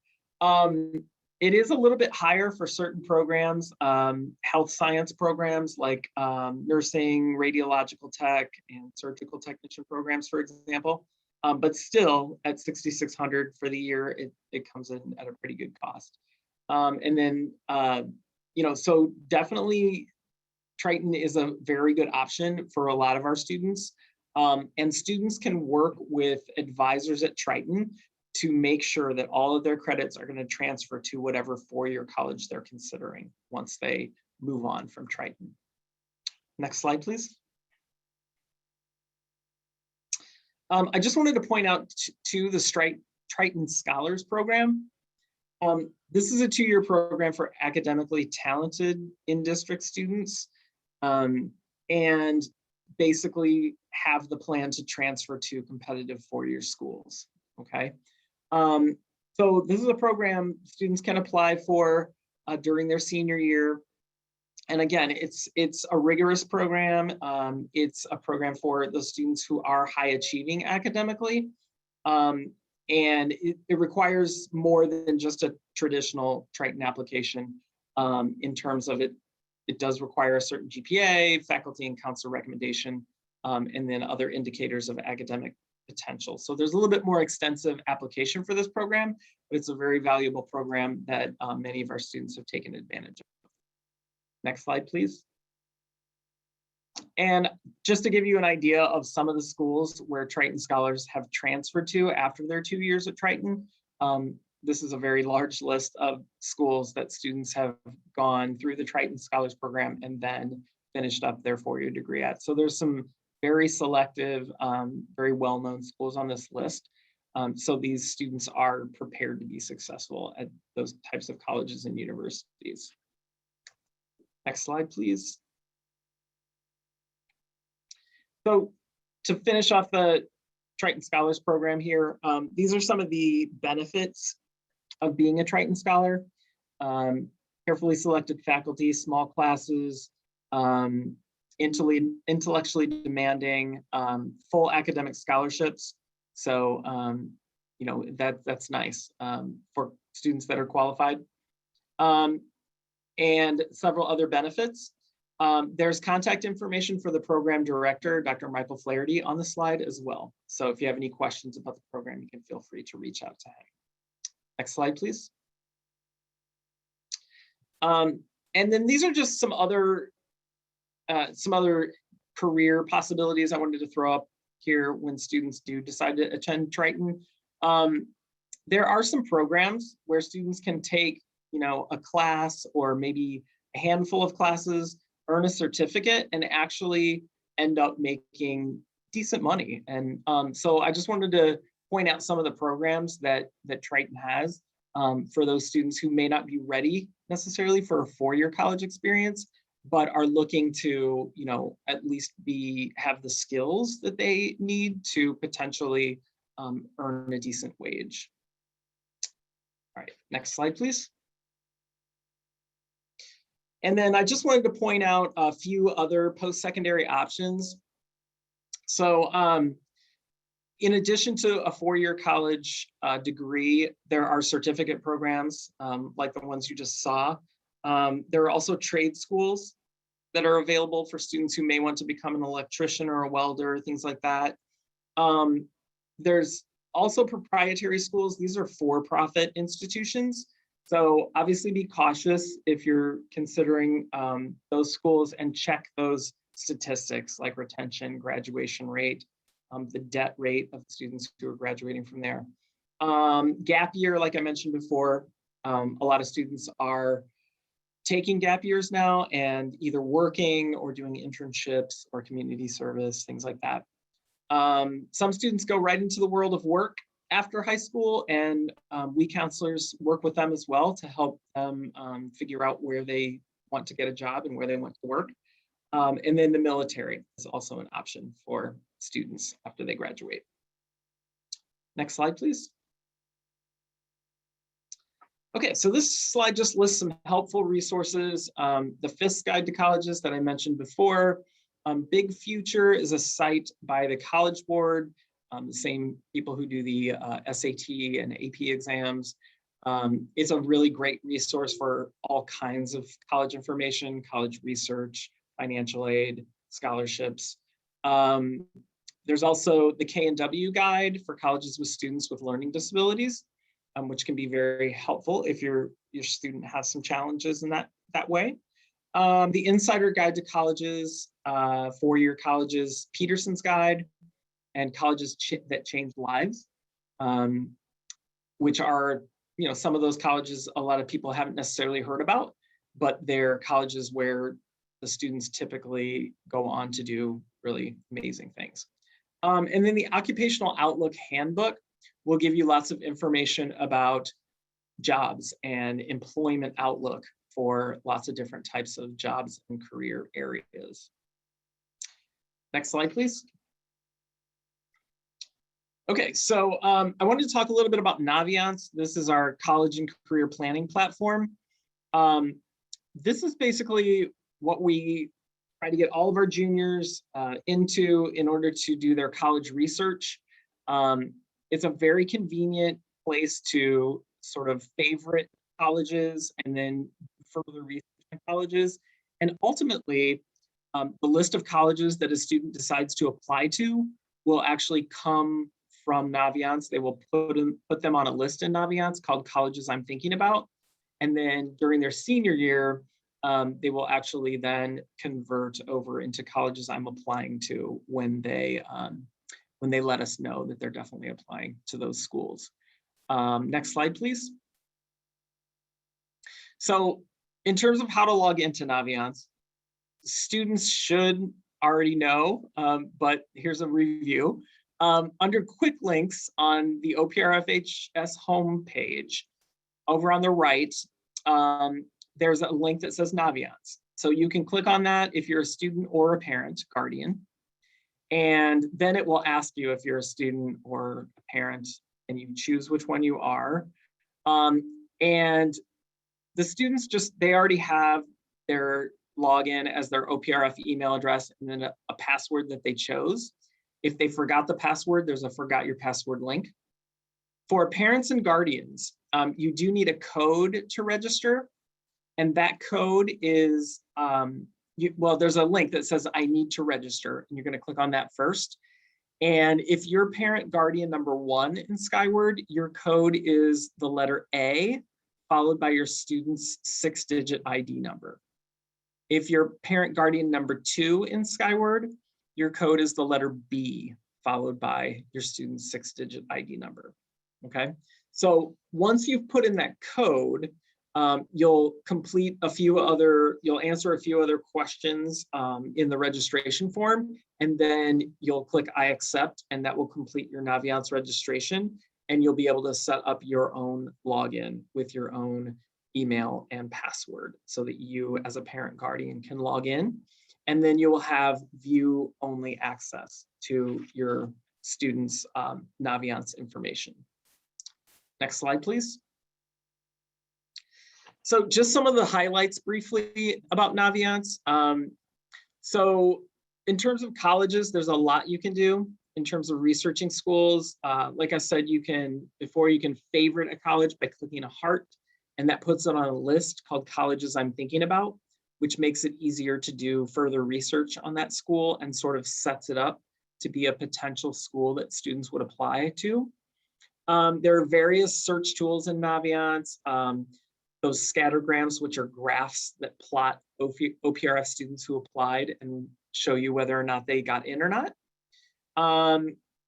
It is a little bit higher for certain programs, health science programs like nursing, radiological tech, and surgical technician programs, for example. But still, at $6,600 for the year, it comes in at a pretty good cost. And then, you know, so definitely Triton is a very good option for a lot of our students. And students can work with advisors at Triton to make sure that all of their credits are going to transfer to whatever four-year college they're considering once they move on from Triton. Next slide, please. I just wanted to point out to the Triton Scholars Program. This is a two-year program for academically talented in-district students, and basically have the plan to transfer to competitive four-year schools, okay? So this is a program students can apply for during their senior year. And again, it's a rigorous program. It's a program for those students who are high achieving academically. And it requires more than just a traditional Triton application in terms of it. It does require a certain GPA, faculty and counselor recommendation, and then other indicators of academic potential. So there's a little bit more extensive application for this program, but it's a very valuable program that many of our students have taken advantage of. Next slide, please. And just to give you an idea of some of the schools where Triton scholars have transferred to after their 2 years at Triton, this is a very large list of schools that students have gone through the Triton Scholars Program and then finished up their 4-year degree at. So there's some very selective, very well-known schools on this list. So these students are prepared to be successful at those types of colleges and universities. Next slide, please. So to finish off the Triton Scholars Program here, these are some of the benefits of being a Triton Scholar. Carefully selected faculty, small classes, intellectually demanding, full academic scholarships. So, you know, that's nice for students that are qualified. And several other benefits. There's contact information for the program director, Dr. Michael Flaherty, on the slide as well. So if you have any questions about the program, you can feel free to reach out to him. Next slide, please. And then these are just some other career possibilities I wanted to throw up here when students do decide to attend Triton. There are some programs where students can take, you know, a class or maybe a handful of classes, earn a certificate, and actually end up making decent money. And so I just wanted to point out some of the programs that Triton has for those students who may not be ready necessarily for a 4-year college experience, but are looking to, you know, at least have the skills that they need to potentially earn a decent wage. All right, next slide, please. And then I just wanted to point out a few other post-secondary options. So in addition to a 4-year college degree, there are certificate programs like the ones you just saw. There are also trade schools that are available for students who may want to become an electrician or a welder, things like that. There's also proprietary schools. These are for-profit institutions. So obviously be cautious if you're considering those schools, and check those statistics like retention, graduation rate, the debt rate of students who are graduating from there. Gap year, like I mentioned before, a lot of students are taking gap years now and either working or doing internships or community service, things like that. Some students go right into the world of work after high school, and we counselors work with them as well to help them figure out where they want to get a job and where they want to work. And then the military is also an option for students after they graduate. Next slide, please. Okay, so this slide just lists some helpful resources. The FIS Guide to Colleges that I mentioned before. Big Future is a site by the College Board, the same people who do the SAT and AP exams. It's a really great resource for all kinds of college information, college research, financial aid, scholarships. There's also the K&W Guide for colleges with students with learning disabilities, which can be very helpful if your student has some challenges in that way. The Insider Guide to Colleges, 4-year colleges, Peterson's Guide, and Colleges that Change Lives, which are, you know, some of those colleges a lot of people haven't necessarily heard about, but they're colleges where the students typically go on to do really amazing things. And then the Occupational Outlook Handbook will give you lots of information about jobs and employment outlook for lots of different types of jobs and career areas. Next slide, please. Okay, so I wanted to talk a little bit about Naviance. This is our college and career planning platform. This is basically what we try to get all of our juniors into in order to do their college research. It's a very convenient place to sort of favorite colleges and then further research on colleges. And ultimately, the list of colleges that a student decides to apply to will actually come from Naviance. They will put them on a list in Naviance called Colleges I'm Thinking About. And then during their senior year, they will actually then convert over into colleges I'm applying to when they let us know that they're definitely applying to those schools. Next slide, please. So in terms of how to log into Naviance, students should already know, but here's a review. Under quick links on the OPRFHS homepage, over on the right, there's a link that says Naviance. So you can click on that if you're a student or a parent, guardian, and then it will ask you if you're a student or a parent, and you choose which one you are. And the students they already have their login as their OPRF email address and then a password that they chose. If they forgot the password, there's a forgot your password link. For parents and guardians, you do need a code to register. And that code is, there's a link that says I need to register, and you're gonna click on that first. And if you're parent guardian number 1 in Skyward, your code is the letter A followed by your student's 6-digit ID number. If you're parent guardian number 2 in Skyward, your code is the letter B followed by your student's 6-digit ID number, okay? So once you've put in that code, you'll answer a few other questions in the registration form, and then you'll click I accept, and that will complete your Naviance registration, and you'll be able to set up your own login with your own email and password so that you as a parent guardian can log in, and then you will have view only access to your students' Naviance information. Next slide, please. So just some of the highlights briefly about Naviance. So in terms of colleges, there's a lot you can do in terms of researching schools. Like I said, you can favorite a college by clicking a heart, and that puts it on a list called Colleges I'm Thinking About, which makes it easier to do further research on that school and sort of sets it up to be a potential school that students would apply to. There are various search tools in Naviance. Those scattergrams, which are graphs that plot OPRF students who applied and show you whether or not they got in or not.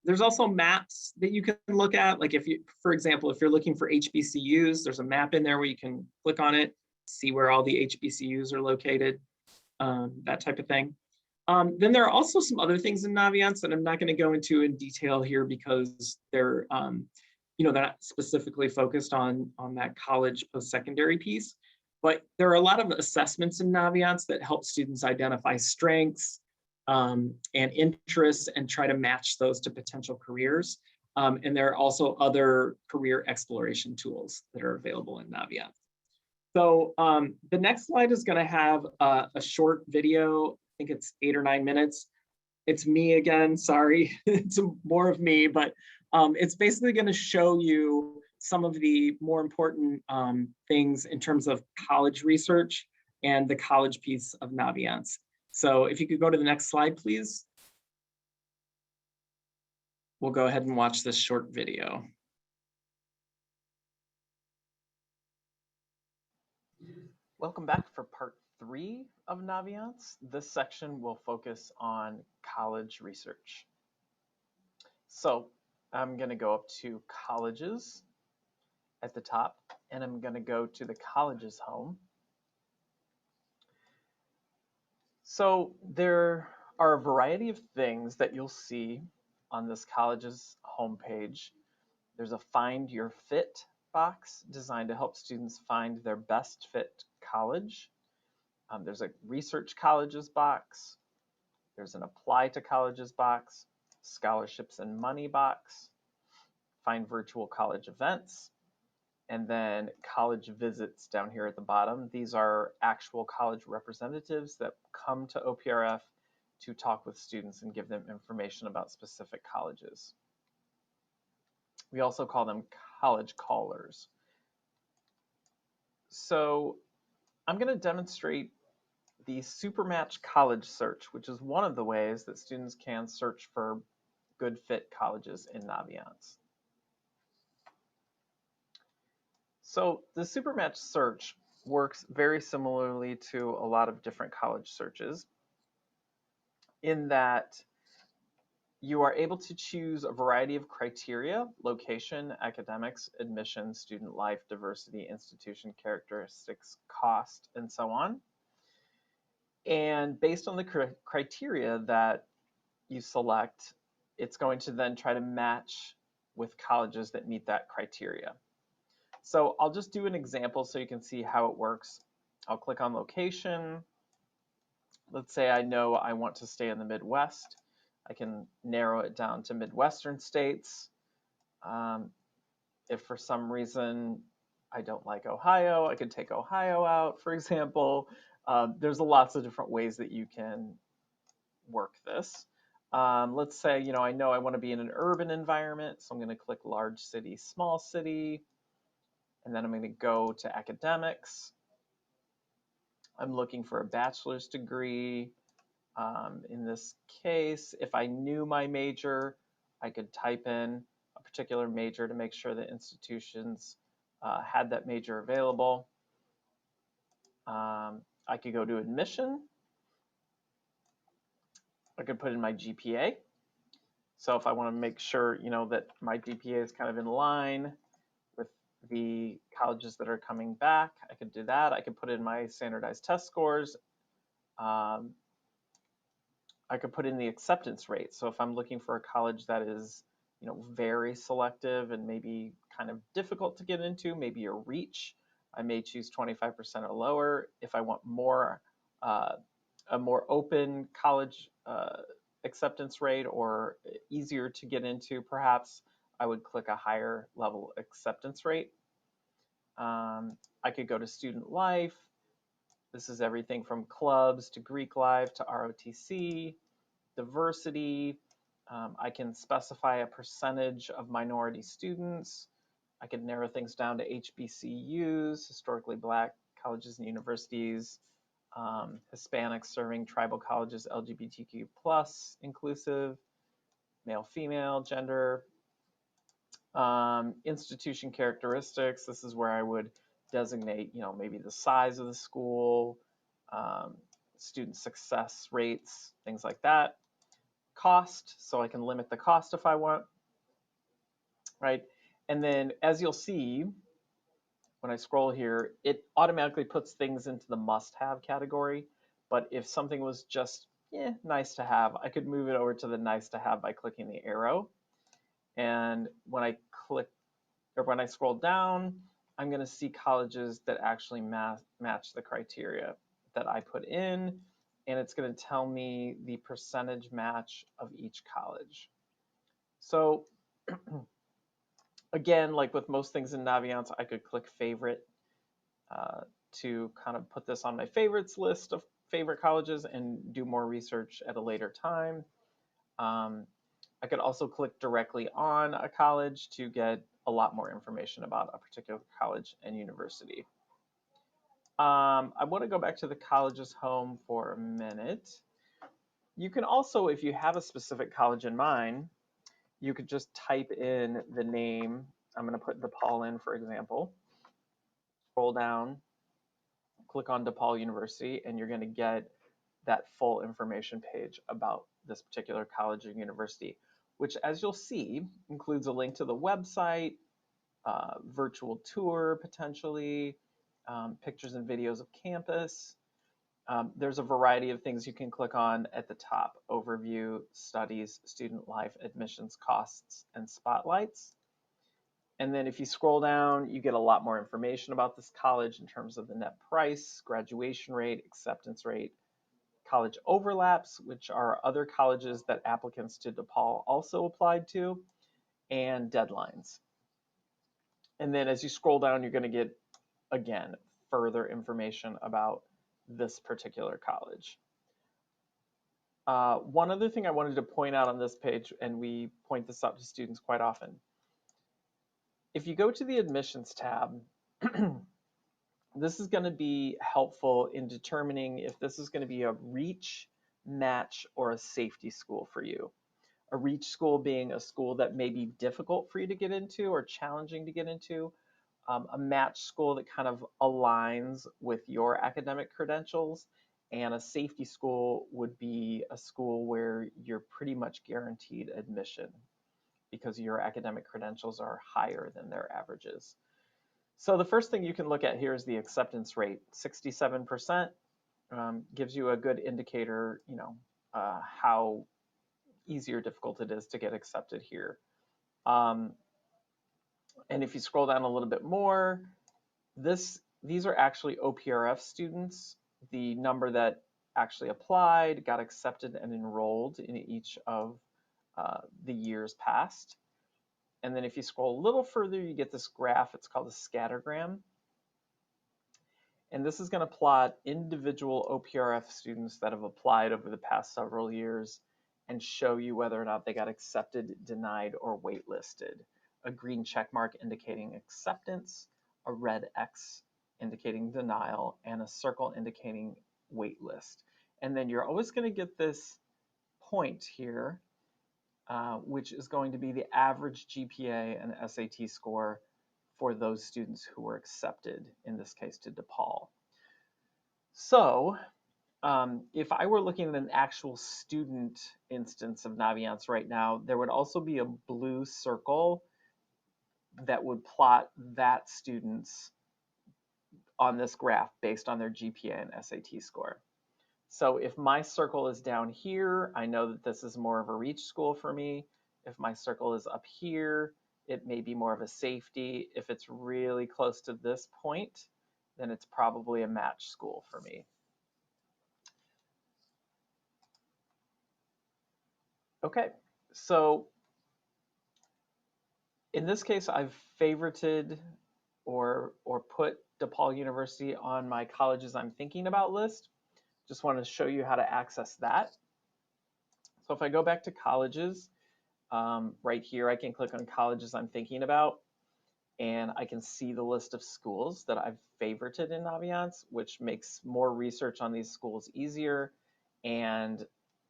There's also maps that you can look at. Like for example, if you're looking for HBCUs, there's a map in there where you can click on it, see where all the HBCUs are located, that type of thing. Then there are also some other things in Naviance that I'm not going to go into in detail here because they're not specifically focused on that college post-secondary piece. But there are a lot of assessments in Naviance that help students identify strengths and interests and try to match those to potential careers. And there are also other career exploration tools that are available in Naviance. So the next slide is going to have a short video. I think it's 8 or 9 minutes. It's me again, sorry, it's more of me, but it's basically going to show you some of the more important things in terms of college research and the college piece of Naviance. So if you could go to the next slide, please. We'll go ahead and watch this short video. Welcome back for part 3 of Naviance. This section will focus on college research. So I'm going to go up to colleges at the top, and I'm going to go to the colleges home. So there are a variety of things that you'll see on this college's homepage. There's a Find Your Fit box designed to help students find their best fit college. There's a Research Colleges box. There's an Apply to Colleges box, Scholarships and Money box, find virtual college events, and then college visits down here at the bottom. These are actual college representatives that come to OPRF to talk with students and give them information about specific colleges. We also call them college callers. So I'm going to demonstrate the Supermatch College Search, which is one of the ways that students can search for good fit colleges in Naviance. So the Supermatch search works very similarly to a lot of different college searches in that you are able to choose a variety of criteria: location, academics, admission, student life, diversity, institution characteristics, cost, and so on. And based on the criteria that you select, it's going to then try to match with colleges that meet that criteria. So I'll just do an example so you can see how it works. I'll click on location. Let's say I know I want to stay in the Midwest. I can narrow it down to Midwestern states. If for some reason I don't like Ohio, I could take Ohio out, for example. There's lots of different ways that you can work this. Let's say, I know I want to be in an urban environment, so I'm going to click large city, small city, and then I'm going to go to academics. I'm looking for a bachelor's degree. In this case, if I knew my major, I could type in a particular major to make sure that institutions had that major available. I could go to admission. I could put in my GPA. So if I want to make sure, that my GPA is kind of in line with the colleges that are coming back, I could do that. I could put in my standardized test scores. I could put in the acceptance rate. So if I'm looking for a college that is, very selective and maybe kind of difficult to get into, maybe a reach, I may choose 25% or lower. If I want more, a more open college acceptance rate or easier to get into, perhaps I would click a higher level acceptance rate. I could go to student life. This is everything from clubs to Greek life to ROTC, diversity. I can specify a percentage of minority students. I could narrow things down to HBCUs, historically Black colleges and universities, Hispanics serving tribal colleges, LGBTQ plus inclusive, male, female, gender, institution characteristics. This is where I would designate, maybe the size of the school, student success rates, things like that. Cost, so I can limit the cost if I want, right? And then as you'll see, when I scroll here, it automatically puts things into the must-have category. But if something was just nice to have, I could move it over to the nice to have by clicking the arrow. And when I click, or when I scroll down, I'm going to see colleges that actually match the criteria that I put in, and it's going to tell me the percentage match of each college. So again, like with most things in Naviance, I could click favorite to kind of put this on my favorites list of favorite colleges and do more research at a later time. I could also click directly on a college to get a lot more information about a particular college and university. I want to go back to the college's home for a minute. You can also, if you have a specific college in mind, you could just type in the name. I'm going to put DePaul in, for example. Scroll down, click on DePaul University, and you're going to get that full information page about this particular college or university, which, as you'll see, includes a link to the website, virtual tour potentially, pictures and videos of campus. There's a variety of things you can click on at the top: overview, studies, student life, admissions, costs, and spotlights. And then if you scroll down, you get a lot more information about this college in terms of the net price, graduation rate, acceptance rate, college overlaps, which are other colleges that applicants to DePaul also applied to, and deadlines. And then as you scroll down, you're going to get, again, further information about this particular college. One other thing I wanted to point out on this page, and we point this out to students quite often. If you go to the admissions tab, this is going to be helpful in determining if this is going to be a reach, match, or a safety school for you. A reach school being a school that may be difficult for you to get into or challenging to get into. A match school that kind of aligns with your academic credentials, and a safety school would be a school where you're pretty much guaranteed admission because your academic credentials are higher than their averages. So the first thing you can look at here is the acceptance rate. 67% gives you a good indicator, how easy or difficult it is to get accepted here. And if you scroll down a little bit more, these are actually OPRF students, the number that actually applied, got accepted, and enrolled in each of the years past. And then if you scroll a little further, you get this graph. It's called a scattergram. And this is going to plot individual OPRF students that have applied over the past several years and show you whether or not they got accepted, denied, or waitlisted. A green check mark indicating acceptance, a red X indicating denial, and a circle indicating waitlist. And then you're always going to get this point here, which is going to be the average GPA and SAT score for those students who were accepted, in this case to DePaul. So if I were looking at an actual student instance of Naviance right now, there would also be a blue circle that would plot that students on this graph based on their GPA and SAT score. So if my circle is down here, I know that this is more of a reach school for me. If my circle is up here, it may be more of a safety. If it's really close to this point, then it's probably a match school for me. Okay, so in this case, I've favorited or put DePaul University on my colleges I'm thinking about list. Just want to show you how to access that. So if I go back to colleges, right here, I can click on colleges I'm thinking about, and I can see the list of schools that I've favorited in Naviance, which makes more research on these schools easier and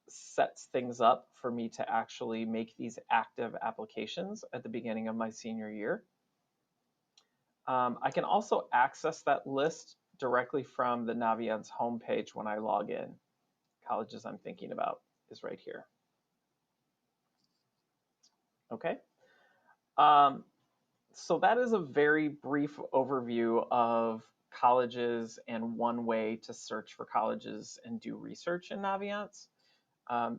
sets things up for me to actually make these active applications at the beginning of my senior year. I can also access that list directly from the Naviance homepage when I log in. Colleges I'm thinking about is right here. Okay. So that is a very brief overview of colleges and one way to search for colleges and do research in Naviance.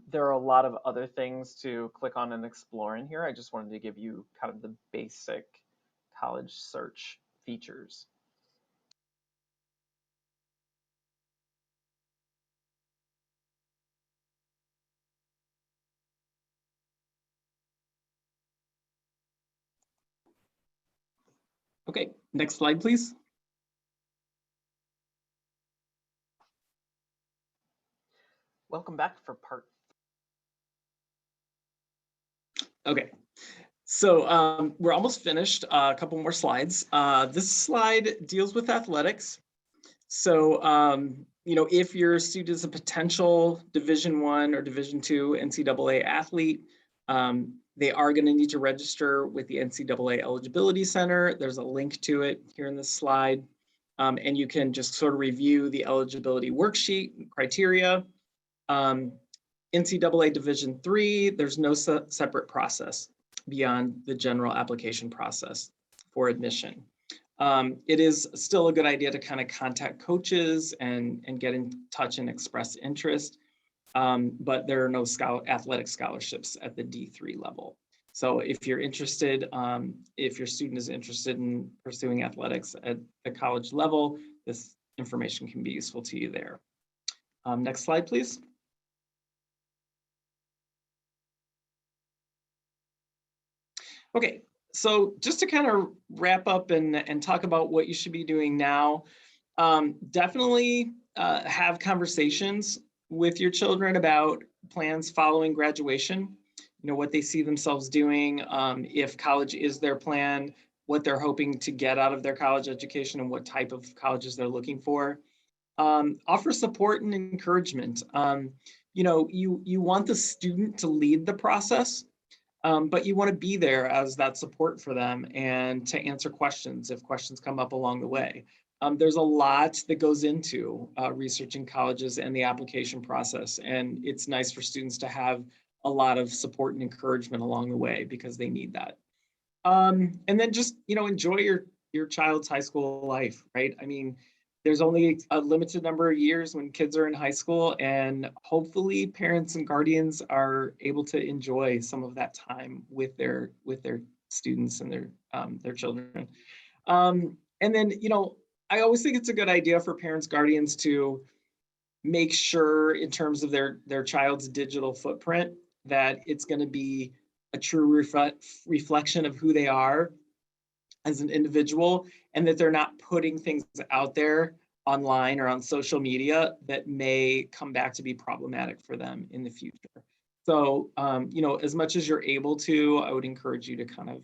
There are a lot of other things to click on and explore in here. I just wanted to give you kind of the basic college search features. Okay, next slide, please. Welcome back for part. Okay, so we're almost finished. A couple more slides. This slide deals with athletics. So, if your student is a potential Division I or Division II NCAA athlete, they are going to need to register with the NCAA Eligibility Center. There's a link to it here in this slide. And you can just sort of review the eligibility worksheet criteria. NCAA Division III, there's no separate process beyond the general application process for admission. It is still a good idea to kind of contact coaches and get in touch and express interest, but there are no athletic scholarships at the D3 level. So if you're interested, if your student is interested in pursuing athletics at the college level, this information can be useful to you there. Next slide, please. Okay, so just to kind of wrap up and talk about what you should be doing now, definitely have conversations with your children about plans following graduation, you know, what they see themselves doing, if college is their plan, what they're hoping to get out of their college education and what type of colleges they're looking for. Offer support and encouragement. You know, you want the student to lead the process, but you want to be there as that support for them and to answer questions if questions come up along the way. There's a lot that goes into researching colleges and the application process, and it's nice for students to have a lot of support and encouragement along the way because they need that. And then just, you know, enjoy your child's high school life, right? I mean, there's only a limited number of years when kids are in high school, and hopefully parents and guardians are able to enjoy some of that time with their students and their children. And then, you know, I always think it's a good idea for parents, guardians to make sure in terms of their child's digital footprint that it's going to be a true reflection of who they are as an individual, and that they're not putting things out there online or on social media that may come back to be problematic for them in the future. So, you know, as much as you're able to, I would encourage you to kind of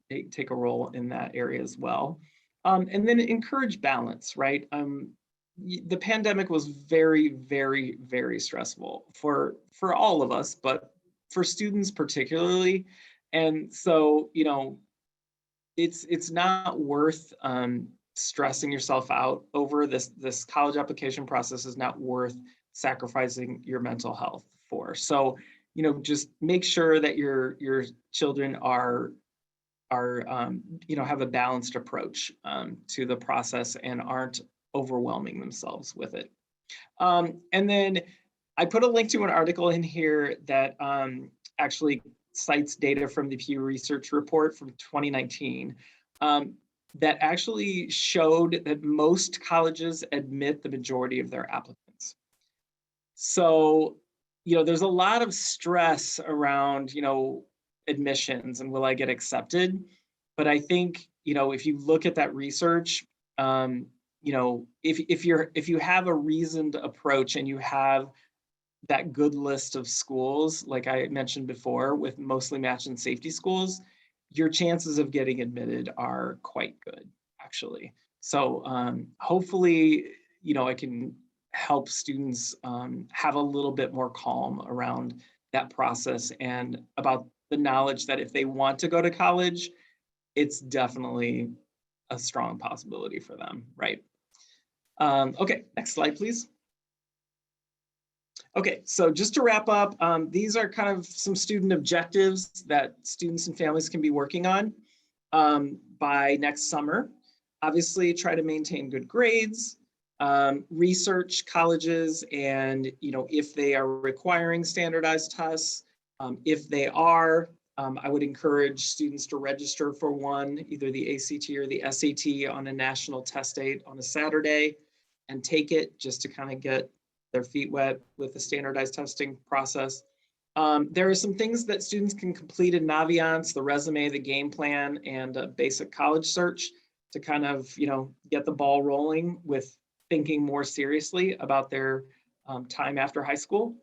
take a role in that area as well. And then encourage balance, right? The pandemic was very, very, very stressful for all of us, but for students particularly. And so, you know, it's not worth stressing yourself out over this college application process is not worth sacrificing your mental health for. So, you know, just make sure that your children are you know, have a balanced approach to the process and aren't overwhelming themselves with it. And then I put a link to an article in here that actually cites data from the Pew Research report from 2019 that actually showed that most colleges admit the majority of their applicants. So, you know, there's a lot of stress around, you know, admissions and will I get accepted? But I think, you know, if you look at that research, you know, if you have a reasoned approach and you have that good list of schools, like I mentioned before, with mostly match and safety schools, your chances of getting admitted are quite good, actually. So hopefully, you know, I can help students have a little bit more calm around that process and about the knowledge that if they want to go to college, it's definitely a strong possibility for them, right? Okay, next slide, please. Okay, so just to wrap up, these are kind of some student objectives that students and families can be working on by next summer. Obviously, try to maintain good grades, research colleges and, you know, if they are requiring standardized tests. If they are, I would encourage students to register for one, either the ACT or the SAT on a national test date on a Saturday and take it just to kind of get their feet wet with the standardized testing process. There are some things that students can complete in Naviance, the resume, the game plan, and a basic college search to kind of, you know, get the ball rolling with thinking more seriously about their time after high school.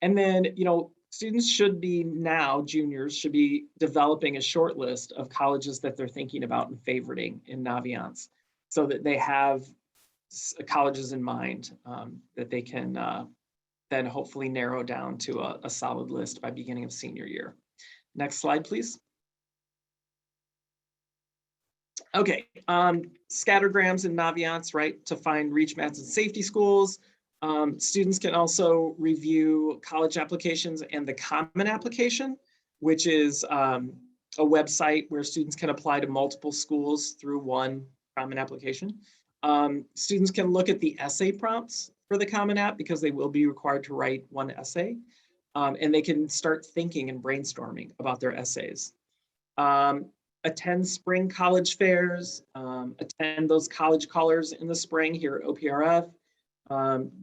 And then, you know, students should be now, juniors should be developing a short list of colleges that they're thinking about and favoriting in Naviance so that they have colleges in mind that they can then hopefully narrow down to a solid list by beginning of senior year. Next slide, please. Okay, scattergrams in Naviance, right, to find reach, match, and safety schools. Students can also review college applications and the Common Application, which is a website where students can apply to multiple schools through one Common Application. Students can look at the essay prompts for the Common App because they will be required to write one essay, and they can start thinking and brainstorming about their essays. Attend spring college fairs, attend those college callers in the spring here at OPRF,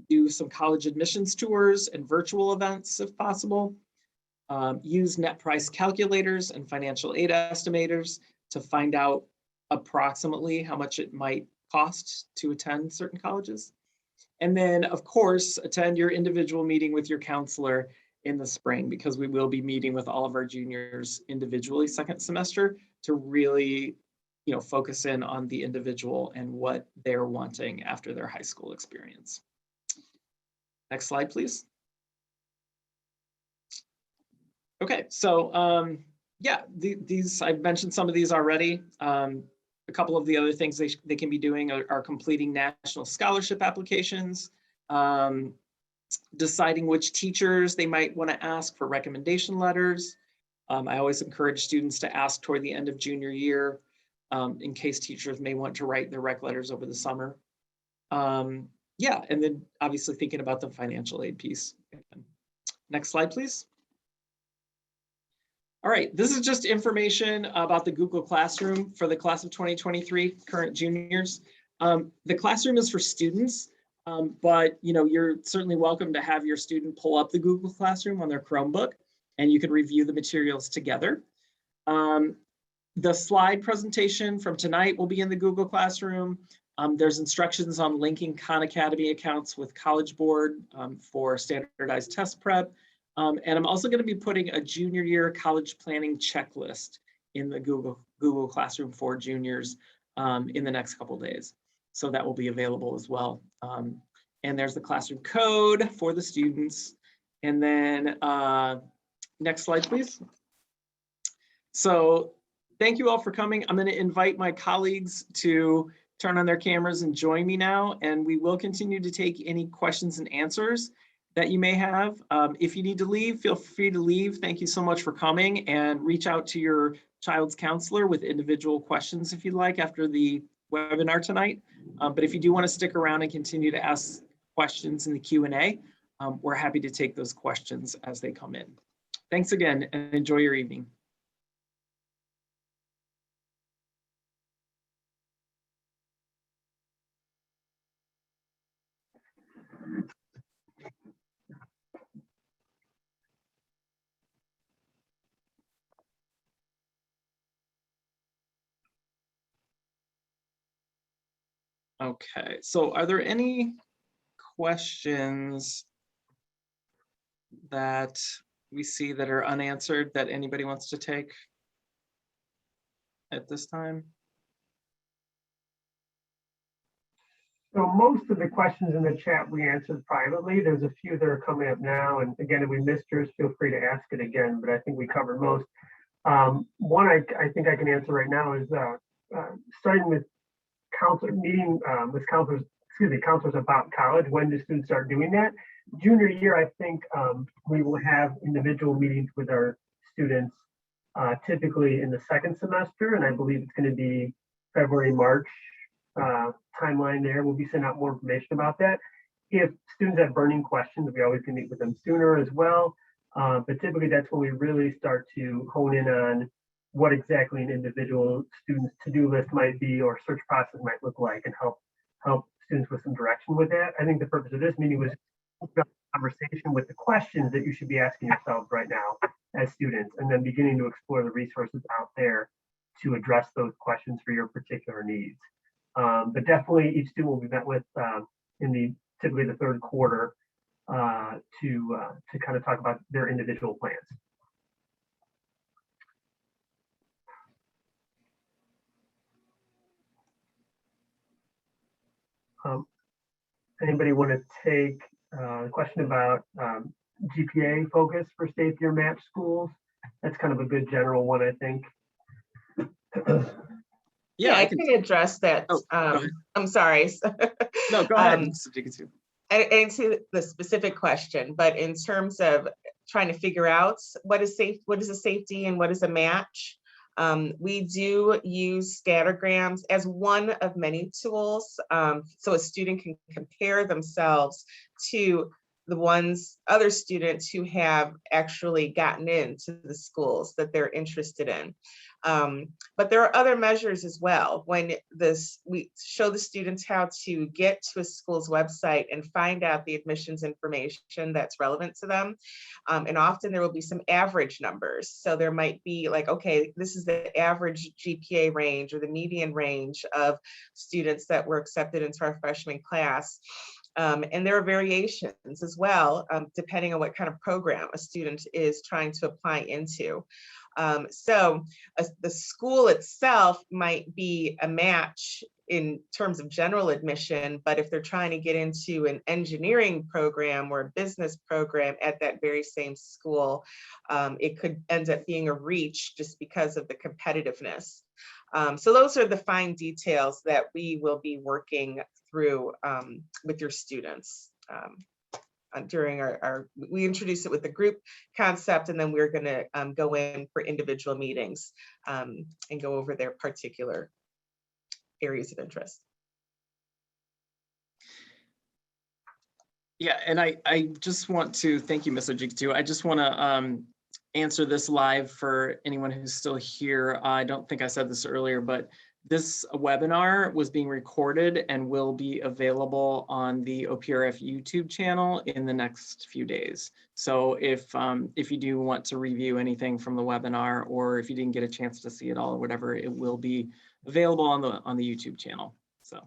do some college admissions tours and virtual events if possible. use net price calculators and financial aid estimators to find out approximately how much it might cost to attend certain colleges. And then, of course, attend your individual meeting with your counselor in the spring, because we will be meeting with all of our juniors individually second semester to really, focus in on the individual and what they're wanting after their high school experience. Next slide, please. Okay, so yeah, these, I've mentioned some of these already. A couple of the other things they can be doing are completing national scholarship applications, deciding which teachers they might want to ask for recommendation letters. I always encourage students to ask toward the end of junior year, in case teachers may want to write their rec letters over the summer. Yeah, and then obviously thinking about the financial aid piece. Next slide, please. All right, this is just information about the Google Classroom for the class of 2023 current juniors. The classroom is for students, but you're certainly welcome to have your student pull up the Google Classroom on their Chromebook, and you can review the materials together. The slide presentation from tonight will be in the Google Classroom. There's instructions on linking Khan Academy accounts with College Board for standardized test prep. And I'm also going to be putting a junior year college planning checklist in the Google Classroom for juniors in the next couple of days. So that will be available as well. And there's the classroom code for the students. And then next slide, please. So thank you all for coming. I'm going to invite my colleagues to turn on their cameras and join me now. And we will continue to take any questions and answers that you may have. If you need to leave, feel free to leave. Thank you so much for coming, and reach out to your child's counselor with individual questions if you'd like after the webinar tonight. But if you do want to stick around and continue to ask questions in the Q&A, we're happy to take those questions as they come in. Thanks again, and enjoy your evening. Okay, so are there any questions that we see that are unanswered that anybody wants to take at this time? So most of the questions in the chat we answered privately. There's a few that are coming up now. And again, if we missed yours, feel free to ask it again, but I think we covered most. One I think I can answer right now is starting with meeting with counselors about college. When do students start doing that? Junior year, I think we will have individual meetings with our students typically in the second semester, and I believe it's going to be February, March timeline there. We'll be sending out more information about that. If students have burning questions, we always can meet with them sooner as well. But typically that's when we really start to hone in on what exactly an individual student's to-do list might be or search process might look like, and help students with some direction with that. I think the purpose of this meeting was a conversation with the questions that you should be asking yourselves right now as students, and then beginning to explore the resources out there to address those questions for your particular needs. But definitely each student will be met with in typically the third quarter to kind of talk about their individual plans. Anybody want to take a question about GPA focus for safety or match schools? That's kind of a good general one, I think. Yeah, I can address that. Oh, I'm sorry. No, go ahead. Into the specific question, but in terms of trying to figure out what is a safety and what is a match, we do use scattergrams as one of many tools, so a student can compare themselves to the other students who have actually gotten into the schools that they're interested in. But there are other measures as well. When we show the students how to get to a school's website and find out the admissions information that's relevant to them. And often there will be some average numbers. So there might be like, okay, this is the average GPA range or the median range of students that were accepted into our freshman class. And there are variations as well, depending on what kind of program a student is trying to apply into. So the school itself might be a match in terms of general admission, but if they're trying to get into an engineering program or a business program at that very same school, it could end up being a reach just because of the competitiveness. So those are the fine details that we will be working through with your students. During we introduce it with the group concept, and then we're going to go in for individual meetings and go over their particular areas of interest. Yeah, and I just want to thank you, Ms. Ojigtu. I just want to answer this live for anyone who's still here. I don't think I said this earlier, but this webinar was being recorded and will be available on the OPRF YouTube channel in the next few days. So if you do want to review anything from the webinar, or if you didn't get a chance to see it all or whatever, it will be available on the YouTube channel. So.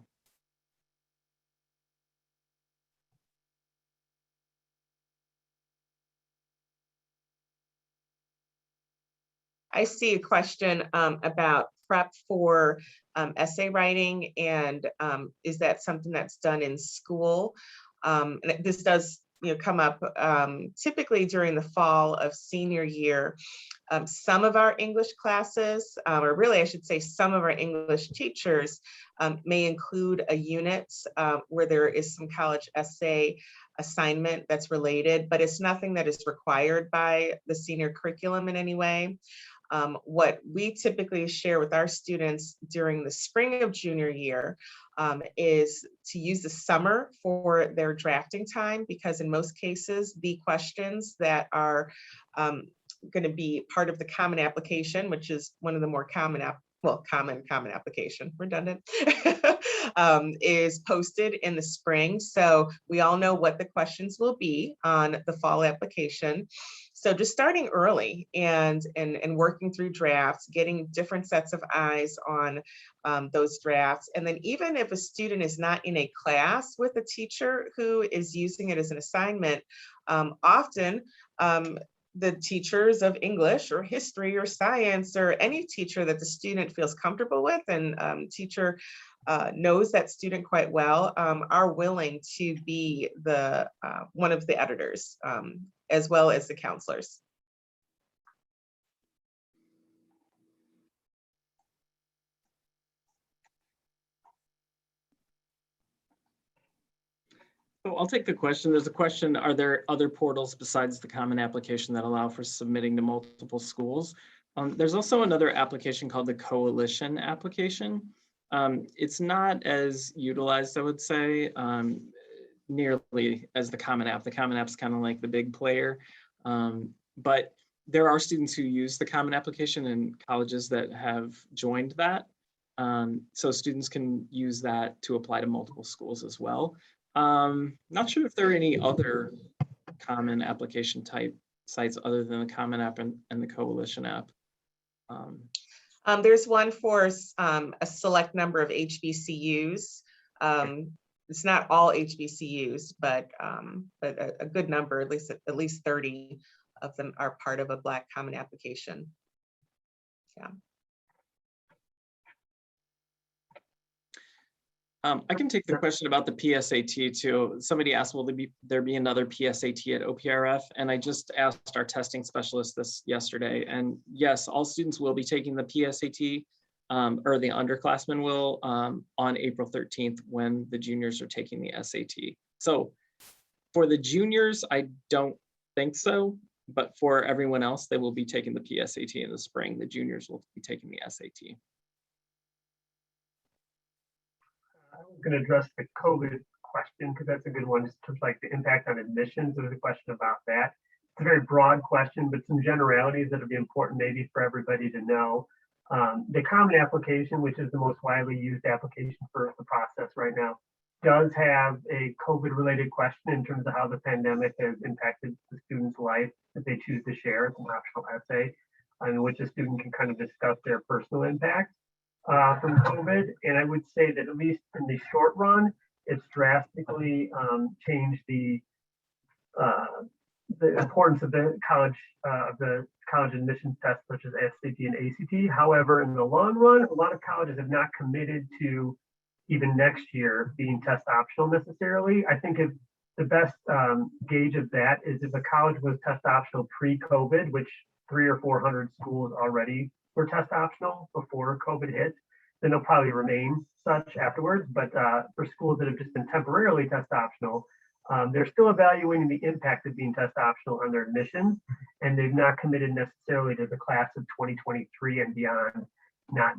I see a question about prep for essay writing, and is that something that's done in school? And this does come up typically during the fall of senior year. Some of our English classes, or really I should say some of our English teachers may include a unit where there is some college essay assignment that's related, but it's nothing that is required by the senior curriculum in any way. What we typically share with our students during the spring of junior year is to use the summer for their drafting time, because in most cases, the questions that are going to be part of the common application, which is one of the more common application, redundant, is posted in the spring. So we all know what the questions will be on the fall application. So just starting early and working through drafts, getting different sets of eyes on those drafts. And then even if a student is not in a class with a teacher who is using it as an assignment, often the teachers of English or history or science or any teacher that the student feels comfortable with and teacher knows that student quite well are willing to be the one of the editors as well as the counselors. So I'll take the question. There's a question, are there other portals besides the common application that allow for submitting to multiple schools? There's also another application called the Coalition application. It's not as utilized, I would say, nearly as the Common App. The Common App's kind of like the big player, but there are students who use the Common Application and colleges that have joined that. So students can use that to apply to multiple schools as well. Not sure if there are any other Common Application type sites other than the Common App and the Coalition app. There's one for a select number of HBCUs. It's not all HBCUs, but a good number, at least 30 of them are part of a Black Common Application. Yeah. I can take the question about the PSAT too. Somebody asked, will there be another PSAT at OPRF? And I just asked our testing specialist this yesterday. And yes, all students will be taking the PSAT, or the underclassmen will, on April 13th when the juniors are taking the SAT. So for the juniors, I don't think so, but for everyone else, they will be taking the PSAT in the spring. The juniors will be taking the SAT. I'm going to address the COVID question because that's a good one, just to like the impact on admissions. There's a question about that. It's a very broad question, but some generalities that would be important maybe for everybody to know. The common application, which is the most widely used application for the process right now, does have a COVID-related question in terms of how the pandemic has impacted the student's life that they choose to share. It's an optional essay in which a student can kind of discuss their personal impact from COVID. And I would say that at least in the short run, it's drastically changed the importance of the college admissions tests such as SAT and ACT. However, in the long run, a lot of colleges have not committed to even next year being test optional necessarily. I think if the best gauge of that is if a college was test optional pre-COVID, which 300 or 400 schools already were test optional before COVID hit, then they'll probably remain such afterwards. But for schools that have just been temporarily test optional, they're still evaluating the impact of being test optional on their admissions, and they've not committed necessarily to the class of 2023 and beyond not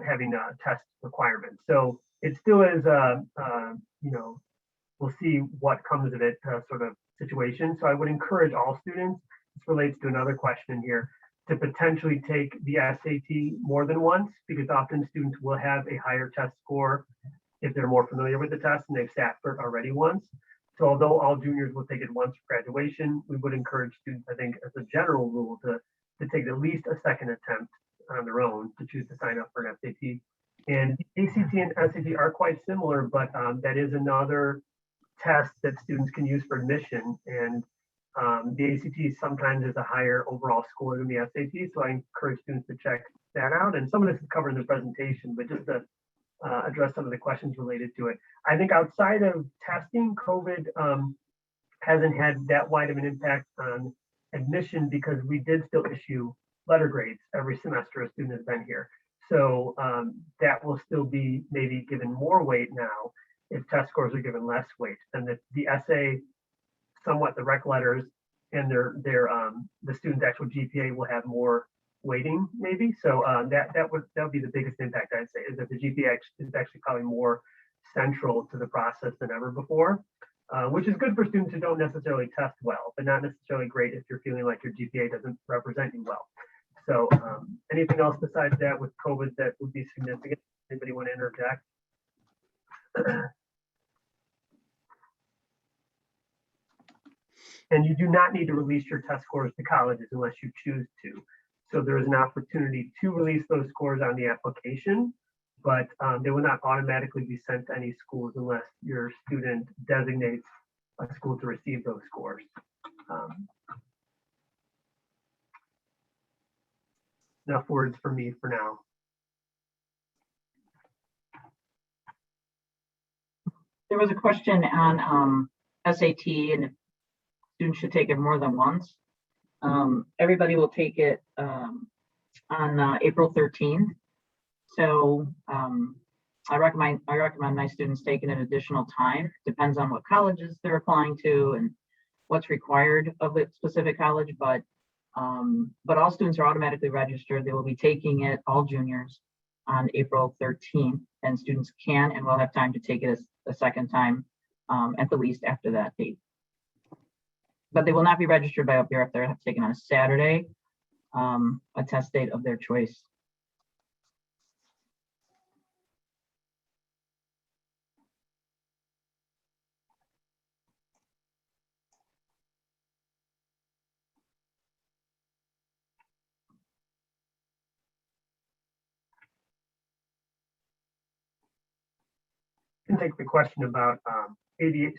having a test requirement. So it still is we'll see what comes of it sort of situation. So I would encourage all students, this relates to another question here, to potentially take the SAT more than once, because often students will have a higher test score if they're more familiar with the test and they've sat for it already once. So although all juniors will take it once for graduation, we would encourage students, I think, as a general rule, to take at least a second attempt on their own to choose to sign up for an SAT. And ACT and SAT are quite similar, but that is another test that students can use for admission. And the ACT sometimes is a higher overall score than the SAT. So I encourage students to check that out. And some of this is covered in the presentation, but just to address some of the questions related to it. I think outside of testing, COVID hasn't had that wide of an impact on admission because we did still issue letter grades every semester a student has been here. So that will still be maybe given more weight now if test scores are given less weight. And the essay, somewhat the rec letters, and the student's actual GPA will have more weighting maybe. So that would be the biggest impact, I'd say, is that the GPA is actually probably more central to the process than ever before, which is good for students who don't necessarily test well, but not necessarily great if you're feeling like your GPA doesn't represent you well. So anything else besides that with COVID that would be significant? Anybody want to interject? And you do not need to release your test scores to colleges unless you choose to. So there is an opportunity to release those scores on the application, but they will not automatically be sent to any schools unless your student designates a school to receive those scores. Enough words for me for now. There was a question on SAT and if students should take it more than once. Everybody will take it on April 13th. So I recommend my students taking an additional time. Depends on what colleges they're applying to and what's required of the specific college, but all students are automatically registered. They will be taking it, all juniors, on April 13th, and students can and will have time to take it a second time at the least after that date. But they will not be registered by up there if they're taken on a Saturday, a test date of their choice. Can take the question about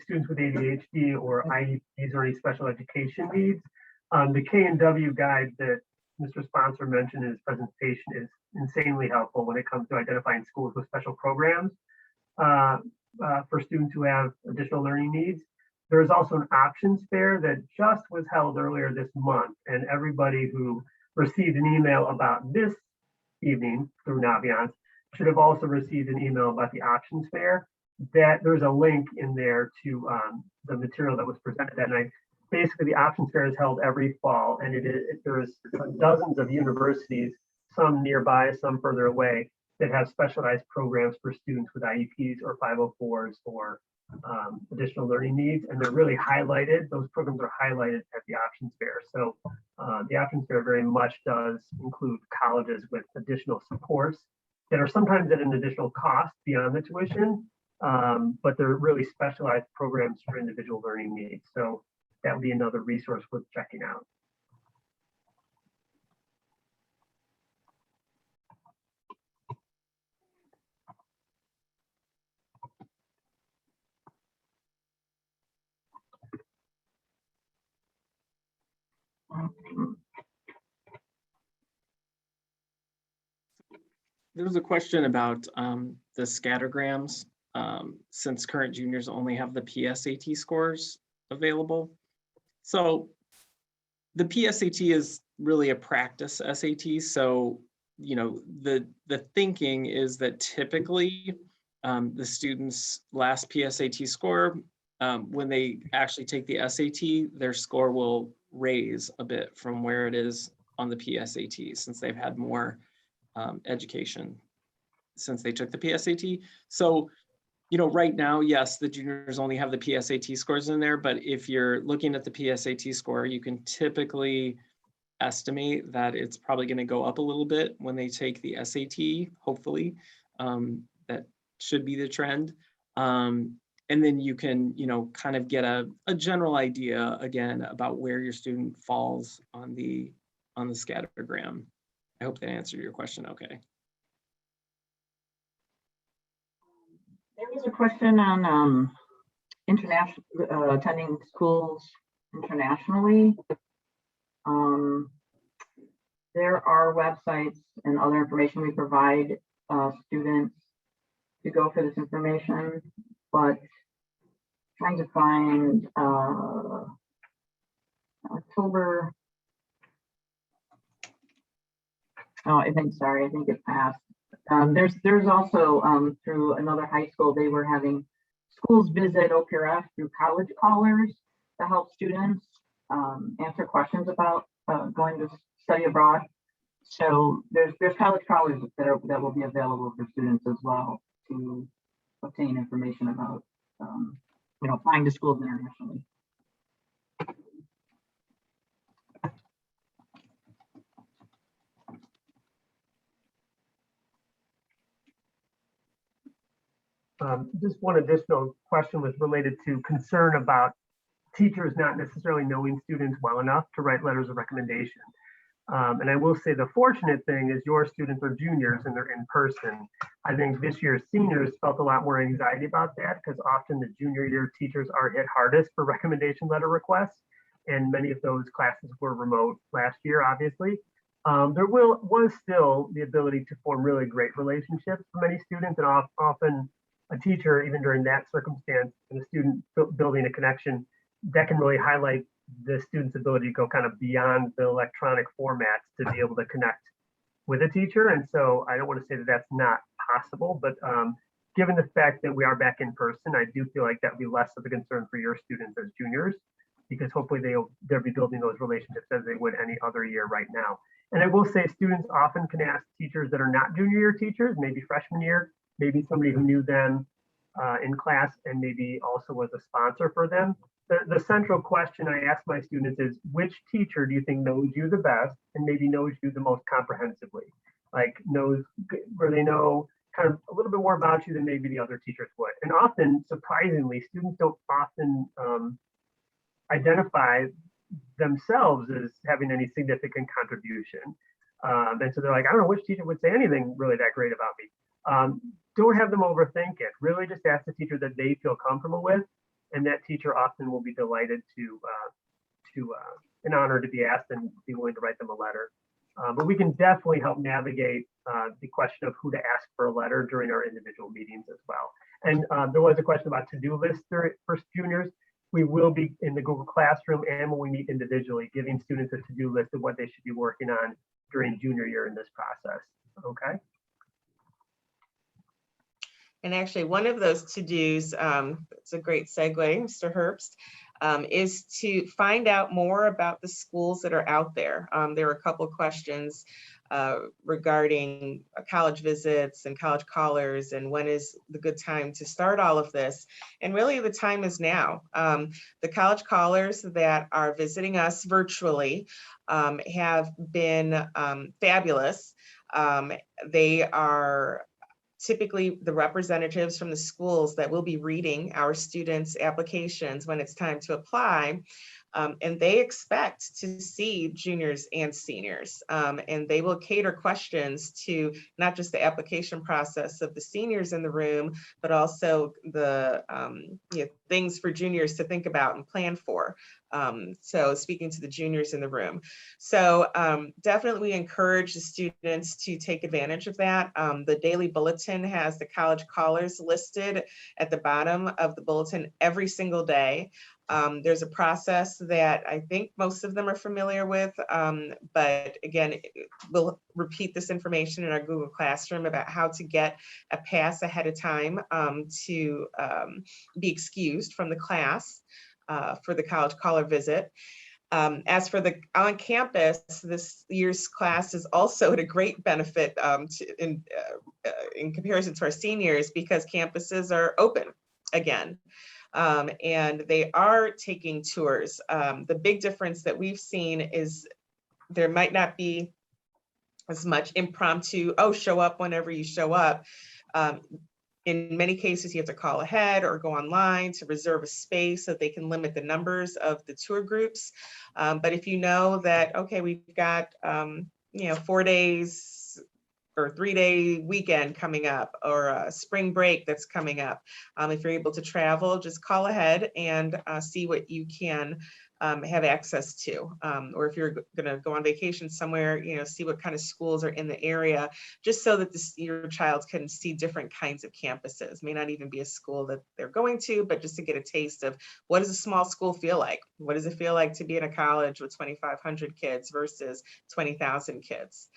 students with ADHD or IEPs or any special education needs. The K&W guide that Mr. Sponsor mentioned in his presentation is insanely helpful when it comes to identifying schools with special programs for students who have additional learning needs. There is also an options fair that just was held earlier this month, and everybody who received an email about this evening through Naviance should have also received an email about the options fair. That there's a link in there to the material that was presented that night. Basically, the options fair is held every fall, and there's dozens of universities, some nearby, some further away, that have specialized programs for students with IEPs or 504s or additional learning needs, and they're really highlighted. Those programs are highlighted at the options fair. So the options fair very much does include colleges with additional supports that are sometimes at an additional cost beyond the tuition, but they're really specialized programs for individual learning needs. So that would be another resource worth checking out. There was a question about the scattergrams, since current juniors only have the PSAT scores available. So the PSAT is really a practice SAT. So, you know, the thinking is that typically the students' last PSAT score, when they actually take the SAT, their score will raise a bit from where it is on the PSAT, since they've had more education since they took the PSAT. So, you know, right now, yes, the juniors only have the PSAT scores in there, but if you're looking at the PSAT score, you can typically estimate that it's probably going to go up a little bit when they take the SAT, hopefully. That should be the trend. And then you can, you know, kind of get a general idea again about where your student falls on the scattergram. I hope that answered your question okay. There was a question on international attending schools internationally. There are websites and other information we provide students to go for this information, but trying to find October. Oh, I think it passed. There's also through another high school, they were having schools visit OPRF through college callers to help students answer questions about going to study abroad. So there's college callers that will be available for students as well to obtain information about you know, applying to schools internationally. Just one additional question was related to concern about teachers not necessarily knowing students well enough to write letters of recommendation. And I will say the fortunate thing is your students are juniors and they're in person. I think this year's seniors felt a lot more anxiety about that because often the junior year teachers are hit hardest for recommendation letter requests. And many of those classes were remote last year, obviously. There was still the ability to form really great relationships for many students, and often a teacher, even during that circumstance, and a student building a connection, that can really highlight the student's ability to go kind of beyond the electronic formats to be able to connect with a teacher. And so I don't want to say that that's not possible, but given the fact that we are back in person, I do feel like that would be less of a concern for your students as juniors, because hopefully they'll be building those relationships as they would any other year right now. And I will say students often can ask teachers that are not junior year teachers, maybe freshman year, maybe somebody who knew them in class and maybe also was a sponsor for them. The central question I ask my students is, which teacher do you think knows you the best and maybe knows you the most comprehensively? Like knows where they know kind of a little bit more about you than maybe the other teachers would. And often, surprisingly, students don't often identify themselves as having any significant contribution. And so they're like, I don't know which teacher would say anything really that great about me. Don't have them overthink it. Really just ask the teacher that they feel comfortable with. And that teacher often will be delighted to an honor to be asked and be willing to write them a letter. But we can definitely help navigate the question of who to ask for a letter during our individual meetings as well. And there was a question about to-do lists for juniors. We will be in the Google Classroom and when we meet individually, giving students a to-do list of what they should be working on during junior year in this process. Okay. And actually, one of those to-dos, it's a great segue, Mr. Herbst, is to find out more about the schools that are out there. There were a couple of questions regarding college visits and college callers and when is the good time to start all of this. And really the time is now. The college callers that are visiting us virtually have been fabulous. They are typically the representatives from the schools that will be reading our students' applications when it's time to apply. And they expect to see juniors and seniors, and they will cater questions to not just the application process of the seniors in the room, but also the things for juniors to think about and plan for. So speaking to the juniors in the room. So definitely we encourage the students to take advantage of that. The daily bulletin has the college callers listed at the bottom of the bulletin every single day. There's a process that I think most of them are familiar with, but again, we'll repeat this information in our Google Classroom about how to get a pass ahead of time to be excused from the class for the college caller visit. As for the on campus, this year's class is also at a great benefit in comparison to our seniors because campuses are open again. And they are taking tours. The big difference that we've seen is there might not be as much impromptu, oh, show up whenever you show up. In many cases, you have to call ahead or go online to reserve a space so they can limit the numbers of the tour groups. But if you know that, okay, we've got 4 days or 3-day weekend coming up or a spring break that's coming up. If you're able to travel, just call ahead and see what you can have access to. Or if you're gonna go on vacation somewhere, see what kind of schools are in the area, just so that your child can see different kinds of campuses. May not even be a school that they're going to, but just to get a taste of what does a small school feel like? What does it feel like to be in a college with 2,500 kids versus 20,000 kids?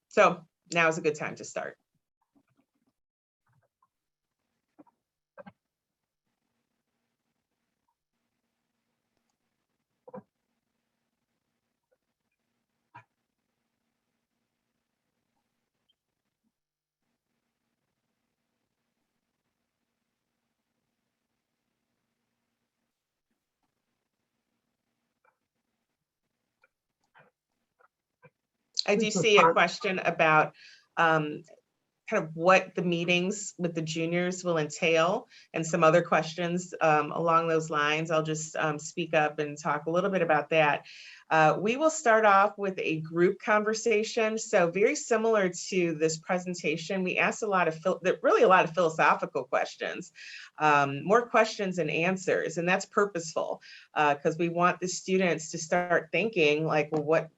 So now is a good time to start. I do see a question about kind of what the meetings with the juniors will entail and some other questions along those lines. I'll just speak up and talk a little bit about that. We will start off with a group conversation. So very similar to this presentation, we asked a lot of philosophical questions, more questions and answers, and that's purposeful because we want the students to start thinking like, well,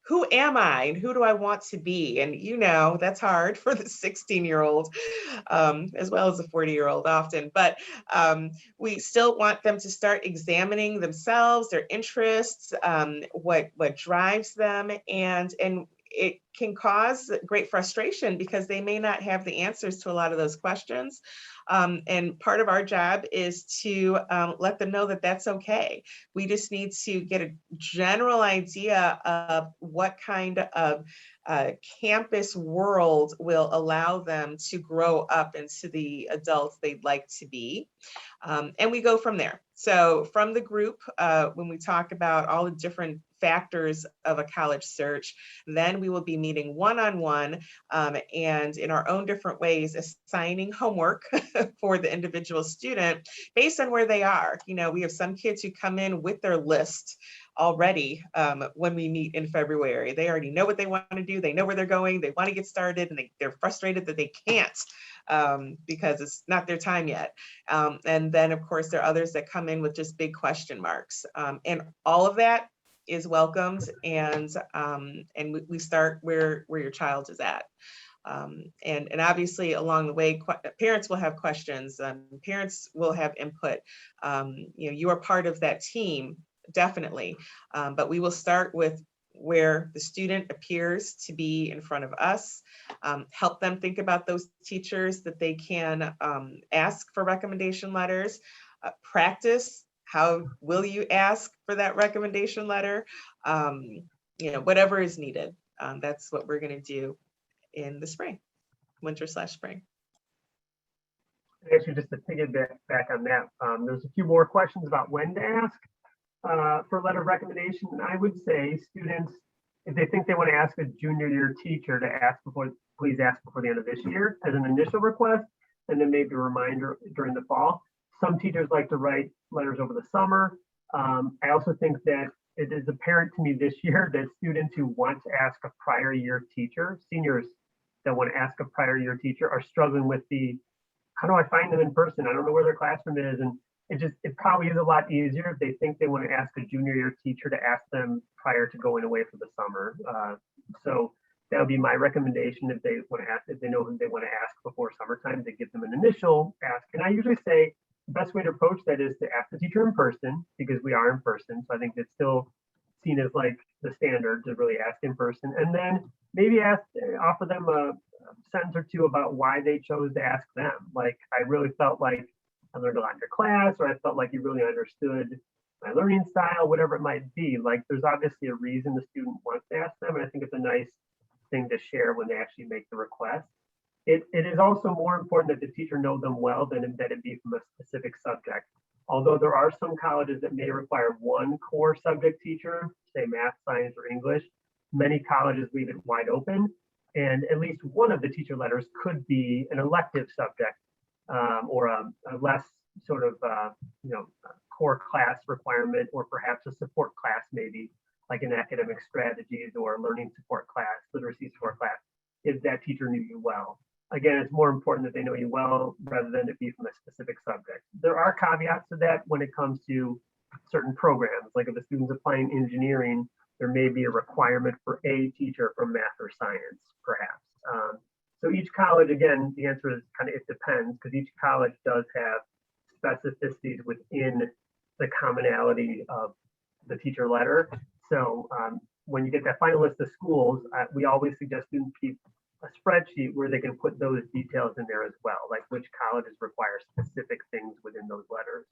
who am I and who do I want to be? And that's hard for the 16-year-old as well as the 40-year-old often, but we still want them to start examining themselves, their interests, what drives them, and it can cause great frustration because they may not have the answers to a lot of those questions. And part of our job is to let them know that that's okay. We just need to get a general idea of what kind of campus world will allow them to grow up into the adults they'd like to be. And we go from there. So from the group, when we talk about all the different factors of a college search, then we will be meeting one-on-one and in our own different ways, assigning homework for the individual student based on where they are. We have some kids who come in with their list already when we meet in February. They already know what they want to do. They know where they're going. They want to get started and they're frustrated that they can't because it's not their time yet. And then of course, there are others that come in with just big question marks. And all of that is welcomed, and we start where your child is at. And obviously along the way, parents will have questions, parents will have input. You are part of that team, definitely, but we will start with where the student appears to be in front of us, help them think about those teachers that they can ask for recommendation letters, practice. How will you ask for that recommendation letter? Whatever is needed. that's what we're going to do in the spring, winter/spring. Actually, just to piggyback on that, there's a few more questions about when to ask for letter of recommendation. And I would say students, if they think they want to ask a junior year teacher to ask before, please ask before the end of this year as an initial request, and then maybe a reminder during the fall. Some teachers like to write letters over the summer. I also think that it is apparent to me this year that students who want to ask a prior year teacher, seniors that want to ask a prior year teacher, are struggling with the, how do I find them in person? I don't know where their classroom is. And it probably is a lot easier if they think they want to ask a junior year teacher to ask them prior to going away for the summer. So that would be my recommendation if they want to ask, if they know who they want to ask before summertime, to give them an initial ask. And I usually say the best way to approach that is to ask the teacher in person, because we are in person. So I think it's still seen as like the standard to really ask in person, and then maybe offer them a sentence or two about why they chose to ask them. Like, I really felt like I learned a lot in your class, or I felt like you really understood my learning style, whatever it might be. Like, there's obviously a reason the student wants to ask them, and I think it's a nice thing to share when they actually make the request. It is also more important that the teacher know them well than that it be from a specific subject. Although there are some colleges that may require one core subject teacher, say math, science, or English, many colleges leave it wide open. And at least one of the teacher letters could be an elective subject, or a less sort of core class requirement, or perhaps a support class, maybe like an academic strategies or learning support class, literacy support class, if that teacher knew you well. Again, it's more important that they know you well rather than it be from a specific subject. There are caveats to that when it comes to certain programs. Like if a student's applying engineering, there may be a requirement for a teacher from math or science, perhaps. So each college, again, the answer is kind of, it depends, because each college does have specificities within the commonality of the teacher letter. So when you get that final list of schools, we always suggest students keep a spreadsheet where they can put those details in there as well, like which colleges require specific things within those letters.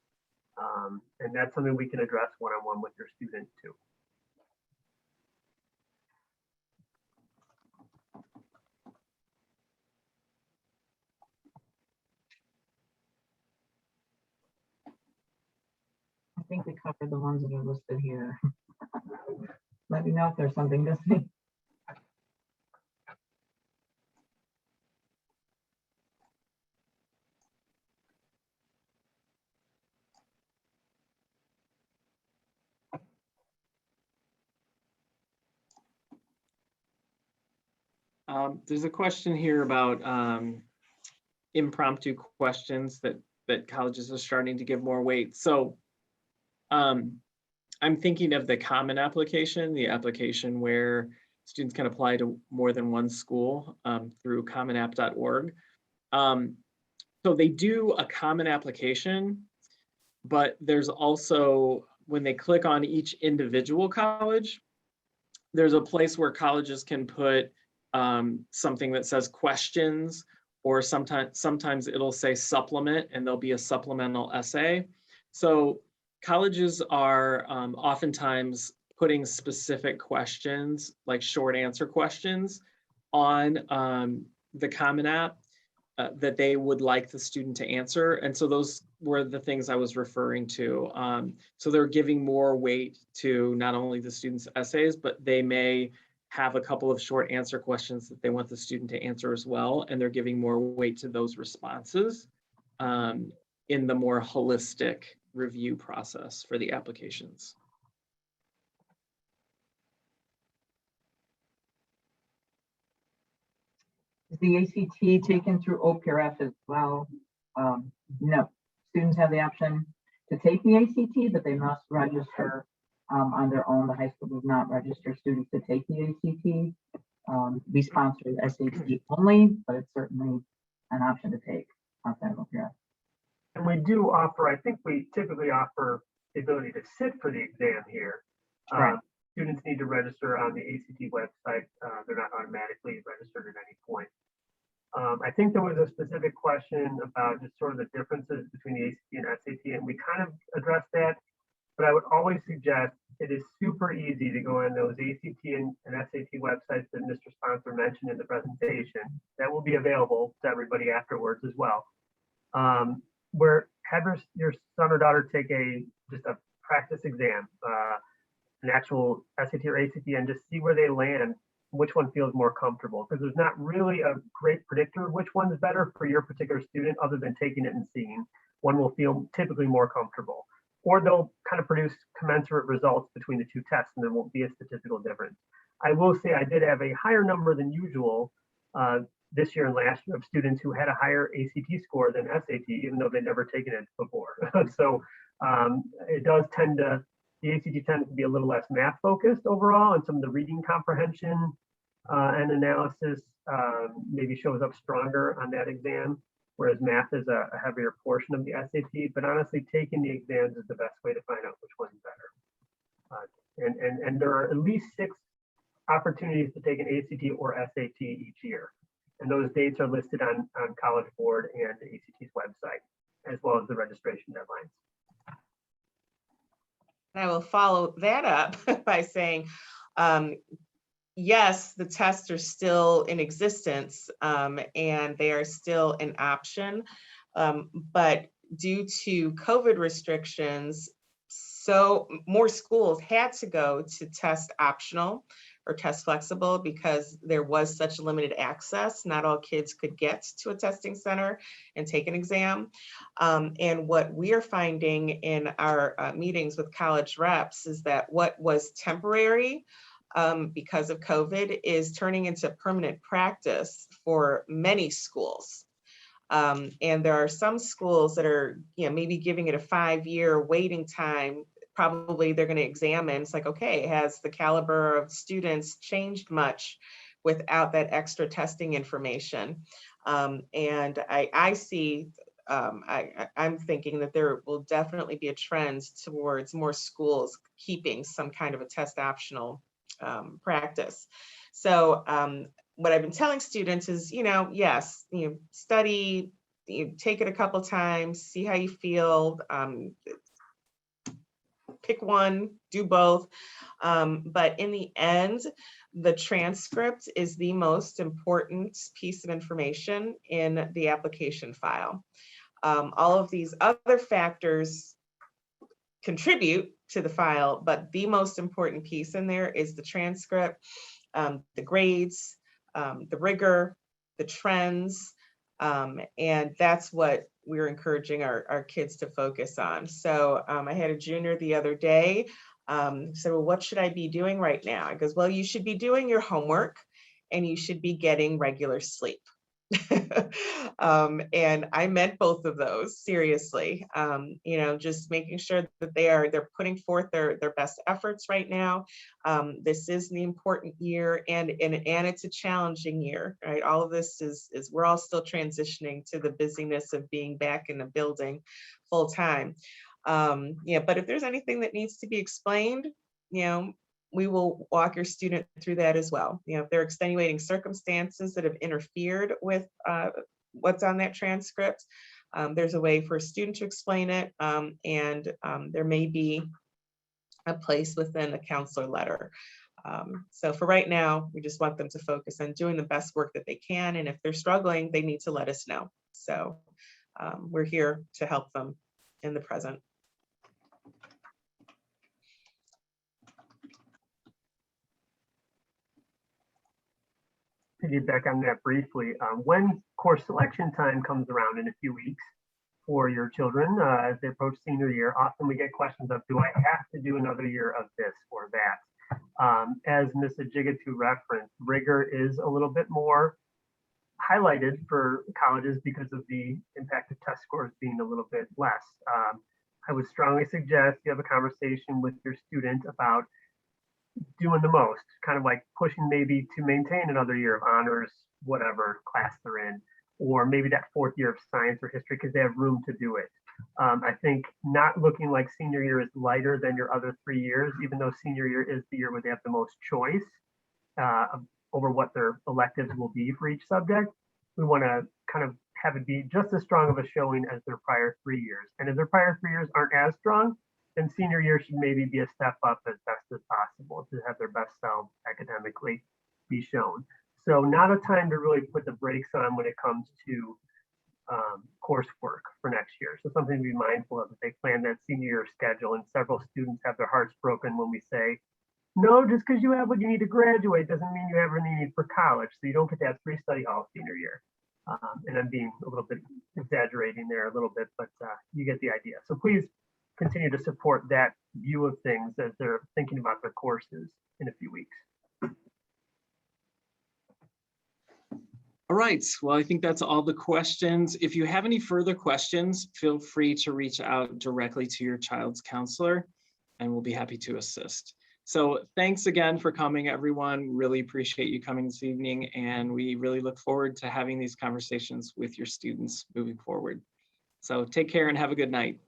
And that's something we can address one-on-one with your student too. I think we covered the ones that are listed here. Let me know if there's something missing. There's a question here about impromptu questions that colleges are starting to give more weight. So I'm thinking of the Common application, the application where students can apply to more than one school through commonapp.org. So they do a Common application, but there's also, when they click on each individual college, there's a place where colleges can put something that says questions, or sometimes it'll say supplement, and there'll be a supplemental essay. So colleges are oftentimes putting specific questions, like short answer questions, on the Common App that they would like the student to answer. And so those were the things I was referring to. So they're giving more weight to not only the student's essays, but they may have a couple of short answer questions that they want the student to answer as well. And they're giving more weight to those responses in the more holistic review process for the applications. Is the ACT taken through OPRF as well? No, students have the option to take the ACT, but they must register on their own. The high school does not register students to take the ACT. We sponsor the SAT only, but it's certainly an option to take outside of OPRF. And we do offer, I think we typically offer the ability to sit for the exam here. Right. Students need to register on the ACT website. They're not automatically registered at any point. I think there was a specific question about just sort of the differences between the ACT and SAT, and we kind of addressed that. But I would always suggest it is super easy to go on those ACT and SAT websites that Mr. Sponsor mentioned in the presentation. That will be available to everybody afterwards as well. Where have your son or daughter take just a practice exam, an actual SAT or ACT, and just see where they land, which one feels more comfortable, because there's not really a great predictor of which one is better for your particular student other than taking it and seeing. One will feel typically more comfortable, or they'll kind of produce commensurate results between the two tests and there won't be a statistical difference. I will say I did have a higher number than usual this year and last year of students who had a higher ACT score than SAT, even though they'd never taken it before. So it does tend to, the ACT tends to be a little less math focused overall, and some of the reading comprehension and analysis maybe shows up stronger on that exam, whereas math is a heavier portion of the SAT. But honestly, taking the exams is the best way to find out which one's better. And there are at least 6 opportunities to take an ACT or SAT each year. And those dates are listed on College Board and the ACT's website, as well as the registration deadlines. I will follow that up by saying, yes, the tests are still in existence and they are still an option, but due to COVID restrictions, so more schools had to go to test optional or test flexible because there was such limited access. Not all kids could get to a testing center and take an exam. And what we are finding in our meetings with college reps is that what was temporary because of COVID is turning into permanent practice for many schools. And there are some schools that are, maybe giving it a 5-year waiting time. Probably they're going to examine. It's like, okay, has the caliber of students changed much without that extra testing information? And I see, I'm thinking that there will definitely be a trend towards more schools keeping some kind of a test optional practice. So what I've been telling students is, yes, study, take it a couple times, see how you feel. Pick one, do both. But in the end, the transcript is the most important piece of information in the application file. All of these other factors contribute to the file, but the most important piece in there is the transcript, the grades, the rigor, the trends, and that's what we're encouraging our kids to focus on. So I had a junior the other day, so well, what should I be doing right now? I goes, well, you should be doing your homework and you should be getting regular sleep. And I meant both of those seriously, just making sure that they're putting forth their best efforts right now. This is an important year and it's a challenging year, right? All of this is we're all still transitioning to the busyness of being back in the building full time. But if there's anything that needs to be explained, we will walk your student through that as well. If there are extenuating circumstances that have interfered with what's on that transcript, there's a way for a student to explain it, and there may be a place within a counselor letter. So for right now, we just want them to focus on doing the best work that they can, and if they're struggling, they need to let us know. So we're here to help them in the present. Piggyback on that briefly. When course selection time comes around in a few weeks for your children as they approach senior year, often we get questions of, do I have to do another year of this or that? As Ms. Ajigatu referenced, rigor is a little bit more highlighted for colleges because of the impact of test scores being a little bit less. I would strongly suggest you have a conversation with your student about doing the most, kind of like pushing maybe to maintain another year of honors, whatever class they're in, or maybe that 4th year of science or history because they have room to do it. I think not looking like senior year is lighter than your other 3 years, even though senior year is the year where they have the most choice over what their electives will be for each subject. We want to kind of have it be just as strong of a showing as their prior 3 years. And if their prior 3 years aren't as strong, And senior year should maybe be a step up as best as possible to have their best selves academically be shown. So not a time to really put the brakes on when it comes to coursework for next year. So something to be mindful of if they plan that senior year schedule, and several students have their hearts broken when we say, no, just because you have what you need to graduate doesn't mean you have everything you need for college. So you don't get that free study hall senior year. And I'm being a little bit exaggerating there a little bit, but you get the idea. So please continue to support that view of things as they're thinking about their courses in a few weeks. All right, well, I think that's all the questions. If you have any further questions, feel free to reach out directly to your child's counselor, and we'll be happy to assist. So thanks again for coming, everyone. Really appreciate you coming this evening, and we really look forward to having these conversations with your students moving forward. So take care and have a good night.